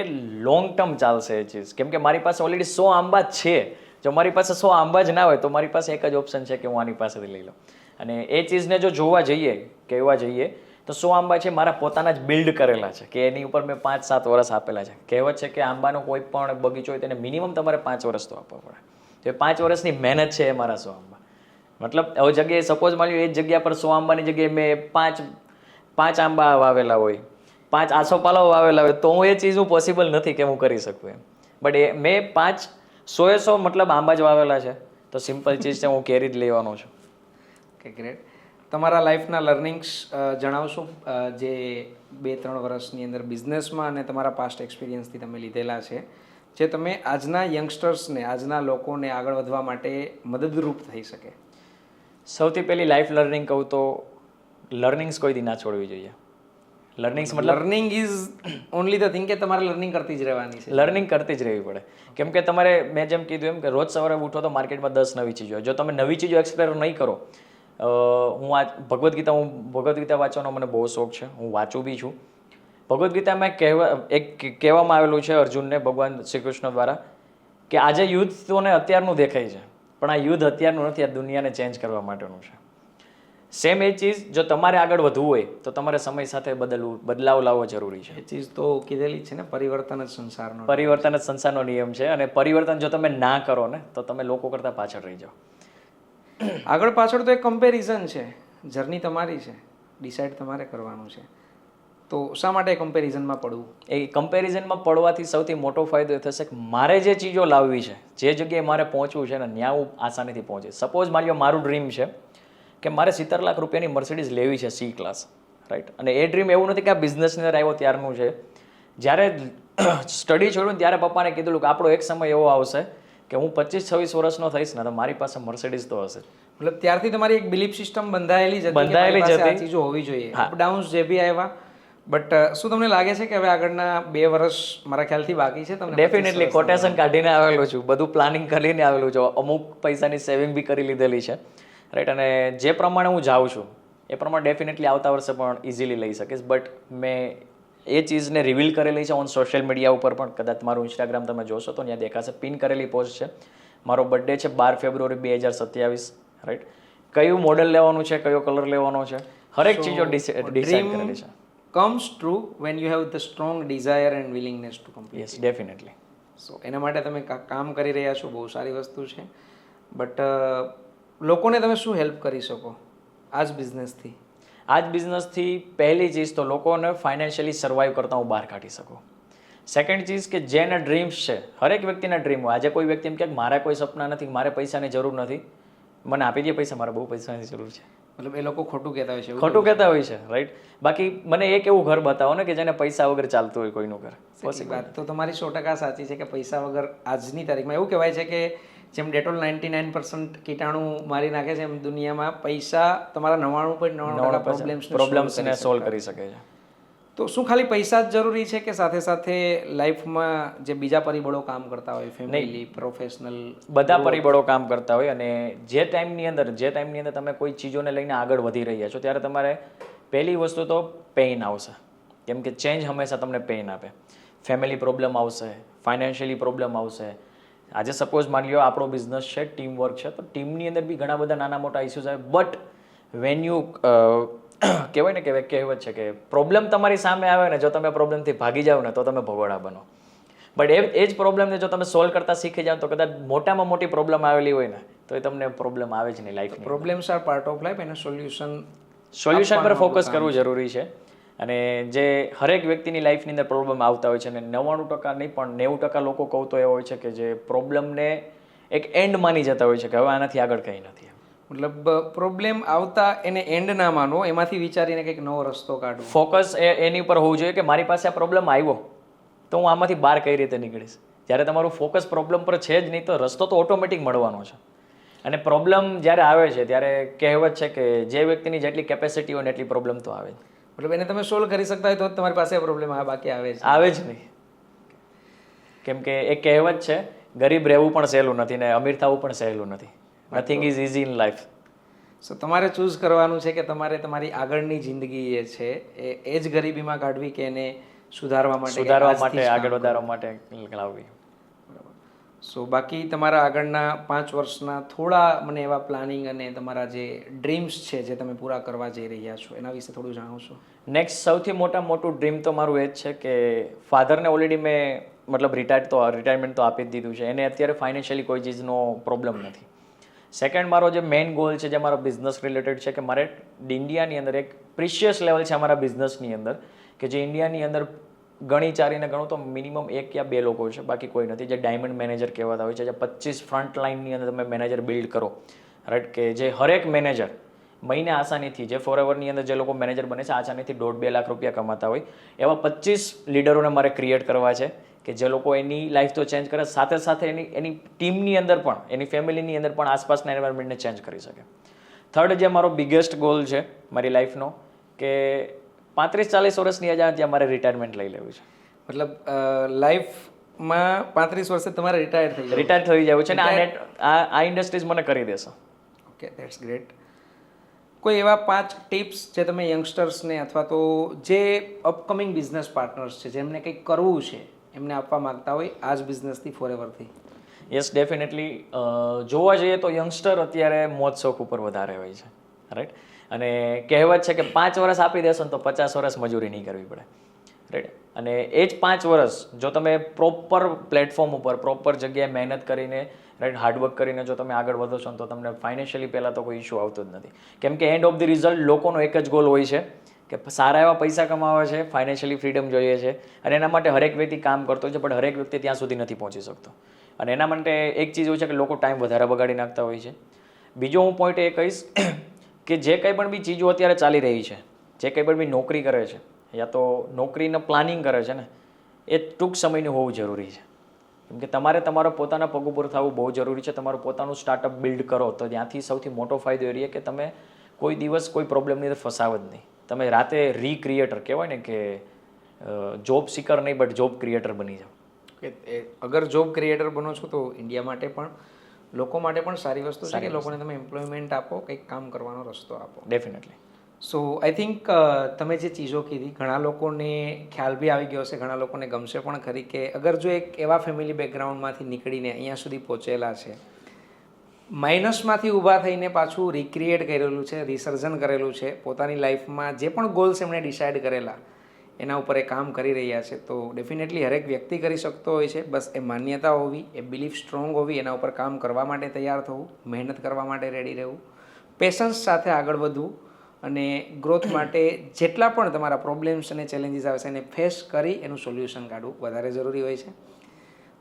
લોંગ ટર્મ ચાલશે એ ચીજ. કેમ કે મારી પાસે ઓલરેડી 100 આંબા જ છે. જો મારી પાસે 100 આંબા જ ના હોય તો મારી પાસે એક જ ઓપ્શન છે કે હું આની પાસેથી લઈ લઉં. અને એ ચીજને જો જોવા જઈએ, કહેવા જઈએ તો 100 આંબા છે મારા પોતાના જ બિલ્ડ કરેલા છે, કે એની ઉપર મેં 5-7 વર્ષ આપેલા છે. કહેવત છે કે આંબાનો કોઈ પણ બગીચો હોય તેને મિનિમમ તમારે 5 વર્ષ તો આપવા પડે. તો એ 5 વર્ષની મહેનત છે એ મારા 100 આંબા. મતલબ હવે જગ્યાએ સપોઝ માની લો એ જગ્યા પર 100 આંબાની જગ્યાએ મેં 5 આંબા વાવેલા હોય, 5 આસોપાલવ વાવેલા હોય, તો હું એ ચીજ હું પોસિબલ નથી કે હું કરી શકું એમ. બટ એ મેં 100 મતલબ આંબા જ વાવેલા છે, તો સિમ્પલ ચીજ છે, હું કેરી જ લેવાનો છું. Okay, great. તમારા લાઈફના લર્નિંગ્સ જણાવશો જે 2-3 વર્ષની અંદર બિઝનેસમાં અને તમારા પાસ્ટ એક્સપિરિયન્સથી તમે લીધેલા છે, જે તમે આજના યંગસ્ટર્સને, આજના લોકોને આગળ વધવા માટે મદદરૂપ થઈ શકે? સૌથી પહેલી લાઈફ લર્નિંગ કહું તો લર્નિંગ્સ કોઈ દી ના છોડવી જોઈએ. લર્નિંગ્સ મતલબ learning is only the thing કે તમારે લર્નિંગ કરતી જ રહેવાની છે. લર્નિંગ કરતી જ રહેવી પડે. કેમ કે તમારે, મેં જેમ કીધું એમ, કે રોજ સવારે ઉઠો તો માર્કેટમાં 10 નવી ચીજો. જો તમે નવી ચીજો એક્સપ્લોર નહીં કરો, હું આ ભગવદ્ ગીતા વાંચવાનો મને બહુ શોખ છે, હું વાંચું બી છું. ભગવદ્ ગીતામાં કહેવામાં આવેલું છે અર્જુનને ભગવાન શ્રી કૃષ્ણ દ્વારા કે આજે યુદ્ધ તોને અત્યારનું દેખાય છે, પણ આ યુદ્ધ અત્યારનું નથી, આ દુનિયાને ચેન્જ કરવા માટેનું છે. સેમ એ ચીજ જો તમારે આગળ વધવું હોય તો તમારે સમય સાથે બદલાવ લાવવો જરૂરી છે. એ ચીજ તો કીધેલી જ છે ને, પરિવર્તન જ સંસારનો નિયમ છે. અને પરિવર્તન જો તમે ના કરો ને તો તમે લોકો કરતાં પાછળ રહી જાઓ. આગળ પાછળ તો એક કમ્પેરિઝન છે, જર્ની તમારી છે, ડિસાઇડ તમારે કરવાનું છે. તો શા માટે કમ્પેરિઝનમાં પડવું? એ કમ્પેરિઝનમાં પડવાથી સૌથી મોટો ફાયદો એ થશે કે મારે જે ચીજો લાવવી છે, જે જગ્યાએ મારે પહોંચવું છે ને, ત્યાં હું આસાનીથી પહોંચી. સપોઝ મારી મારું ડ્રીમ છે કે મારે 70 લાખ રૂપિયાની મર્સિડીઝ લેવી છે C ક્લાસ, રાઈટ? અને એ ડ્રીમ એવું નથી કે આ બિઝનેસની અંદર આવ્યો ત્યારનું છે. જ્યારે સ્ટડી છોડ્યું ત્યારે પપ્પાને કીધું કે આપણો એક સમય એવો આવશે કે હું 25-26 વર્ષનો થઈશ ને તો મારી પાસે મર્સિડીઝ તો હશે. મતલબ ત્યારથી તમારી એક બિલીફ સિસ્ટમ બંધાયેલી જ હતી, આ ચીજો હોવી જોઈએ. અપડાઉન્સ જે બી આવ્યા, બટ શું તમને લાગે છે કે હવે આગળના 2 વર્ષ મારા ખ્યાલથી બાકી છે? તમને ડેફિનેટલી કોટેશન કાઢીને આવેલું છું, બધું પ્લાનિંગ કરીને આવેલું છું, અમુક પૈસાની સેવિંગ બી કરી લીધેલી છે, રાઈટ? અને જે પ્રમાણે હું જાઉં છું એ પ્રમાણે ડેફિનેટલી આવતા વર્ષે પણ ઇઝીલી લઈ શકીશ. બટ મેં એ ચીઝને રિવીલ કરેલી છે ઓન સોશિયલ મીડિયા ઉપર પણ. કદાચ મારું ઇન્સ્ટાગ્રામ તમે જોશો તો ત્યાં દેખાશે, પિન કરેલી પોસ્ટ છે. મારો બર્થડે છે 12 ફેબ્રુઆરી 2027, રાઈટ? કયું મોડેલ લેવાનું છે, કયો કલર લેવાનો છે, હરેક ચીજો ડિસાઇડ કરેલી છે. comes true when you have the strong desire and willingness to complete. Yes, definitely. સો એના માટે તમે કામ કરી રહ્યા છો, બહુ સારી વસ્તુ છે. બટ લોકોને તમે શું હેલ્પ કરી શકો આ જ બિઝનેસથી? આ જ બિઝનેસથી પહેલી ચીજ તો લોકોને ફાઇનાન્શિયલી સર્વાઈવ કરતાં હું બહાર કાઢી શકું. સેકન્ડ ચીઝ કે જેના ડ્રીમ્સ છે, હરેક વ્યક્તિના ડ્રીમ હોય. આજે કોઈ વ્યક્તિ એમ કે મારા કોઈ સપના નથી, મારે પૈસાની જરૂર નથી, મને આપી દે પૈસા, મારે બહુ પૈસાની જરૂર છે. મતલબ એ લોકો ખોટું કહેતા હોય છે, ખોટું કહેતા હોય છે, રાઈટ? બાકી મને એક એવું ઘર બતાવો ને કે જેને પૈસા વગર ચાલતું હોય કોઈનું ઘર. વાત તો તમારી 100% સાચી છે કે પૈસા વગર આજની તારીખમાં એવું કહેવાય છે કે જેમ ડેટોલ 99% કીટાણુ મારી નાખે છે, એમ દુનિયામાં પૈસા તમારા 99.99% પ્રોબ્લેમ્સને સોલ્વ કરી શકે છે. તો શું ખાલી પૈસા જ જરૂરી છે કે સાથે સાથે લાઈફમાં જે બીજા પરિબળો કામ કરતા હોય, ફેમિલી, પ્રોફેશનલ? બધા પરિબળો કામ કરતા હોય. અને જે ટાઈમની અંદર તમે કોઈ ચીજોને લઈને આગળ વધી રહ્યા છો ત્યારે તમારે પહેલી વસ્તુ તો પેઇન આવશે, કેમ કે ચેન્જ હંમેશા તમને પેઇન આપે. ફેમિલી પ્રોબ્લેમ આવશે, ફાઇનાન્શિયલી પ્રોબ્લેમ આવશે. આજે સપોઝ માની લો આપણો બિઝનેસ છે, ટીમ વર્ક છે, તો ટીમની અંદર બી ઘણા બધા નાના મોટા ઇસ્યુઝ આવે. બટ વેન યુ કહેવાય ને કે કહેવત છે કે પ્રોબ્લેમ તમારી સામે આવે ને, જો તમે પ્રોબ્લેમથી ભાગી જાઓ ને તો તમે ભગોડા બનો. બટ એ જ પ્રોબ્લેમને જો તમે સોલ્વ કરતા શીખી જાઓ તો કદાચ મોટામાં મોટી પ્રોબ્લેમ આવેલી હોય ને તો એ તમને પ્રોબ્લેમ આવે જ નહીં લાઈફની. Problems are part of life, એના સોલ્યુશન પર ફોકસ કરવું જરૂરી છે. અને જે હરેક વ્યક્તિની લાઈફની અંદર પ્રોબ્લેમ આવતા હોય છે, અને 99% નહીં પણ 90% લોકો કહું તો એવો હોય છે કે જે પ્રોબ્લેમને એક એન્ડ માની જતા હોય છે કે હવે આનાથી આગળ કંઈ નથી. મતલબ પ્રોબ્લેમ આવતા એને એન્ડ ના માનો, એમાંથી વિચારીને કંઈક નવો રસ્તો કાઢવો. ફોકસ એની ઉપર હોવું જોઈએ કે મારી પાસે આ પ્રોબ્લેમ આવ્યો તો હું આમાંથી બહાર કઈ રીતે નીકળીશ. જ્યારે તમારું ફોકસ પ્રોબ્લેમ પર છે જ નહીં તો રસ્તો તો ઓટોમેટિક મળવાનો છે. અને પ્રોબ્લેમ જ્યારે આવે છે ત્યારે કહેવત છે કે જે વ્યક્તિની જેટલી કેપેસિટી હોય ને એટલી પ્રોબ્લેમ તો આવે જ. મતલબ એને તમે સોલ્વ કરી શકતા હોય તો જ તમારી પાસે પ્રોબ્લેમ આવે, બાકી આવે જ નહીં. કેમ કે એક કહેવત છે, ગરીબ રહેવું પણ સહેલું નથી ને અમીર થવું પણ સહેલું નથી. Nothing is easy in life. So તમારે ચૂઝ કરવાનું છે કે તમારે તમારી આગળની જિંદગી એ છે એ જ ગરીબીમાં કાઢવી કે એને સુધારવા માટે, આગળ વધારવા માટે લાવવી. સો બાકી તમારા આગળના 5 વર્ષના થોડા મને એવા પ્લાનિંગ અને તમારા જે ડ્રીમ્સ છે જે તમે પૂરા કરવા જઈ રહ્યા છો એના વિશે થોડું જાણો છો? નેક્સ્ટ સૌથી મોટું ડ્રીમ તો મારું એ જ છે કે ફાધરને ઓલરેડી મેં મતલબ રિટાયરમેન્ટ તો આપી જ દીધું છે. એને અત્યારે ફાઇનાન્શિયલી કોઈ ચીજનો પ્રોબ્લેમ નથી. સેકન્ડ મારો જે મેઇન ગોલ છે જે મારો બિઝનેસ રિલેટેડ છે કે મારે ઇન્ડિયાની અંદર એક પ્રિશિયસ લેવલ છે અમારા બિઝનેસની અંદર કે જે ઇન્ડિયાની અંદર ગણી ચારીને ગણું તો મિનિમમ 1 યા 2 લોકો છે, બાકી કોઈ નથી, જે ડાયમંડ મેનેજર કહેવાતા હોય છે. જે 25 ફ્રન્ટ લાઇનની અંદર તમે મેનેજર બિલ્ડ કરો, રાઈટ, કે જે હરેક મેનેજર મહિને આસાનીથી, જે ફોરએવરની અંદર જે લોકો મેનેજર બને છે આસાનીથી 1.5-2 લાખ રૂપિયા કમાતા હોય એવા 25 લીડરોને મારે ક્રિએટ કરવા છે કે જે લોકો એની લાઈફ તો ચેન્જ કરે, સાથે સાથે એની ટીમની અંદર પણ, એની ફેમિલીની અંદર પણ આસપાસના એન્વાયરમેન્ટને ચેન્જ કરી શકે. થર્ડ જે મારો બિગેસ્ટ ગોલ છે મારી લાઈફનો કે 35-40 વર્ષની એજ ત્યાં મારે રિટાયરમેન્ટ લઈ લેવું છે. મતલબ લાઈફમાં 35 વર્ષે તમારે રિટાયર થઈ જવું છે ને આ ઇન્ડસ્ટ્રીઝ મને કરી દેશે. Okay, that's great. કોઈ એવા 5 ટિપ્સ જે તમે યંગસ્ટર્સને અથવા તો જે અપકમિંગ બિઝનેસ પાર્ટનર્સ છે જેમને કંઈક કરવું છે એમને આપવા માંગતા હોય આ જ બિઝનેસથી ફોરએવરથી? Yes, definitely. જોવા જઈએ તો યંગસ્ટર અત્યારે મોજ શોખ ઉપર વધારે હોય છે, રાઈટ. અને કહેવત છે કે 5 વર્ષ આપી દેશો ને તો 50 વર્ષ મજૂરી નહીં કરવી પડે, રાઈટ. અને એ જ 5 વર્ષ જો તમે પ્રોપર પ્લેટફોર્મ ઉપર પ્રોપર જગ્યાએ મહેનત કરીને, રાઈટ, હાર્ડવર્ક કરીને જો તમે આગળ વધો છો ને તો તમને ફાઇનાન્શિયલી પહેલાં તો કોઈ ઇશ્યુ આવતો જ નથી. કેમ કે એન્ડ ઓફ ધી રિઝલ્ટ લોકોનો એક જ ગોલ હોય છે કે સારા એવા પૈસા કમાવા છે, ફાઇનાન્શિયલી ફ્રીડમ જોઈએ છે, અને એના માટે હરેક વ્યક્તિ કામ કરતો છે, પણ હરેક વ્યક્તિ ત્યાં સુધી નથી પહોંચી શકતો. અને એના માટે એક ચીજ હોય છે કે લોકો ટાઈમ વધારે બગાડી નાખતા હોય છે. બીજો હું પોઈન્ટ એ કહીશ કે જે કંઈ પણ બી ચીજો અત્યારે ચાલી રહી છે, જે કંઈ પણ બી નોકરી કરે છે યા તો નોકરીનું પ્લાનિંગ કરે છે ને, એ ટૂંક સમયનું હોવું જરૂરી છે. કેમ કે તમારે તમારો પોતાના પગ ઉપર થવું બહુ જરૂરી છે. તમારું પોતાનું સ્ટાર્ટઅપ બિલ્ડ કરો તો ત્યાંથી સૌથી મોટો ફાયદો એ રહે કે તમે કોઈ દિવસ કોઈ પ્રોબ્લેમની અંદર ફસાવ જ નહીં. તમે રાતે રીક્રિએટર કહેવાય ને કે જોબ સિકર નહીં બટ જોબ ક્રિએટર બની જાઓ. કે અગર જોબ ક્રિએટર બનો છો તો ઇન્ડિયા માટે પણ, લોકો માટે પણ સારી વસ્તુ છે કે લોકોને તમે એમ્પ્લોયમેન્ટ આપો, કંઈક કામ કરવાનો રસ્તો આપો. ડેફિનેટલી. સો આઈ થિંક તમે જે ચીજો કીધી ઘણા લોકોને ખ્યાલ બી આવી ગયો હશે, ઘણા લોકોને ગમશે પણ ખરી કે અગર જો એક એવા ફેમિલી બેકગ્રાઉન્ડમાંથી નીકળીને અહીંયા સુધી પહોંચેલા છે, માઇનસમાંથી ઊભા થઈને પાછું રિક્રિએટ કરેલું છે, રિસર્જન કરેલું છે, પોતાની લાઈફમાં જે પણ ગોલ્સ એમણે ડિસાઇડ કરેલા એના ઉપર એ કામ કરી રહ્યા છે, તો ડેફિનેટલી હરેક વ્યક્તિ કરી શકતો હોય છે. બસ એ માન્યતા હોવી, એ બિલીફ સ્ટ્રોંગ હોવી, એના ઉપર કામ કરવા માટે તૈયાર થવું, મહેનત કરવા માટે રેડી રહેવું, પેશન્સ સાથે આગળ વધવું અને ગ્રોથ માટે જેટલા પણ તમારા પ્રોબ્લેમ્સ અને ચેલેન્જીસ આવે છે એને ફેસ કરી એનું સોલ્યુશન કાઢવું વધારે જરૂરી હોય છે.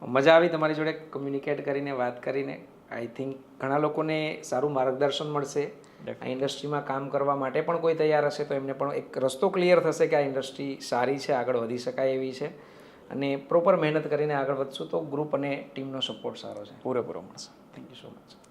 મજા આવી તમારી જોડે કમ્યુનિકેટ કરીને, વાત કરીને. આઈ થિંક ઘણા લોકોને સારું માર્ગદર્શન મળશે. આ ઇન્ડસ્ટ્રીમાં કામ કરવા માટે પણ કોઈ તૈયાર હશે તો એમને પણ એક રસ્તો ક્લિયર થશે કે આ ઇન્ડસ્ટ્રી સારી છે, આગળ વધી શકાય એવી છે, અને પ્રોપર મહેનત કરીને આગળ વધશું તો ગ્રુપ અને ટીમનો સપોર્ટ સારો છે. પૂરેપૂરો મળશે. Thank you so much.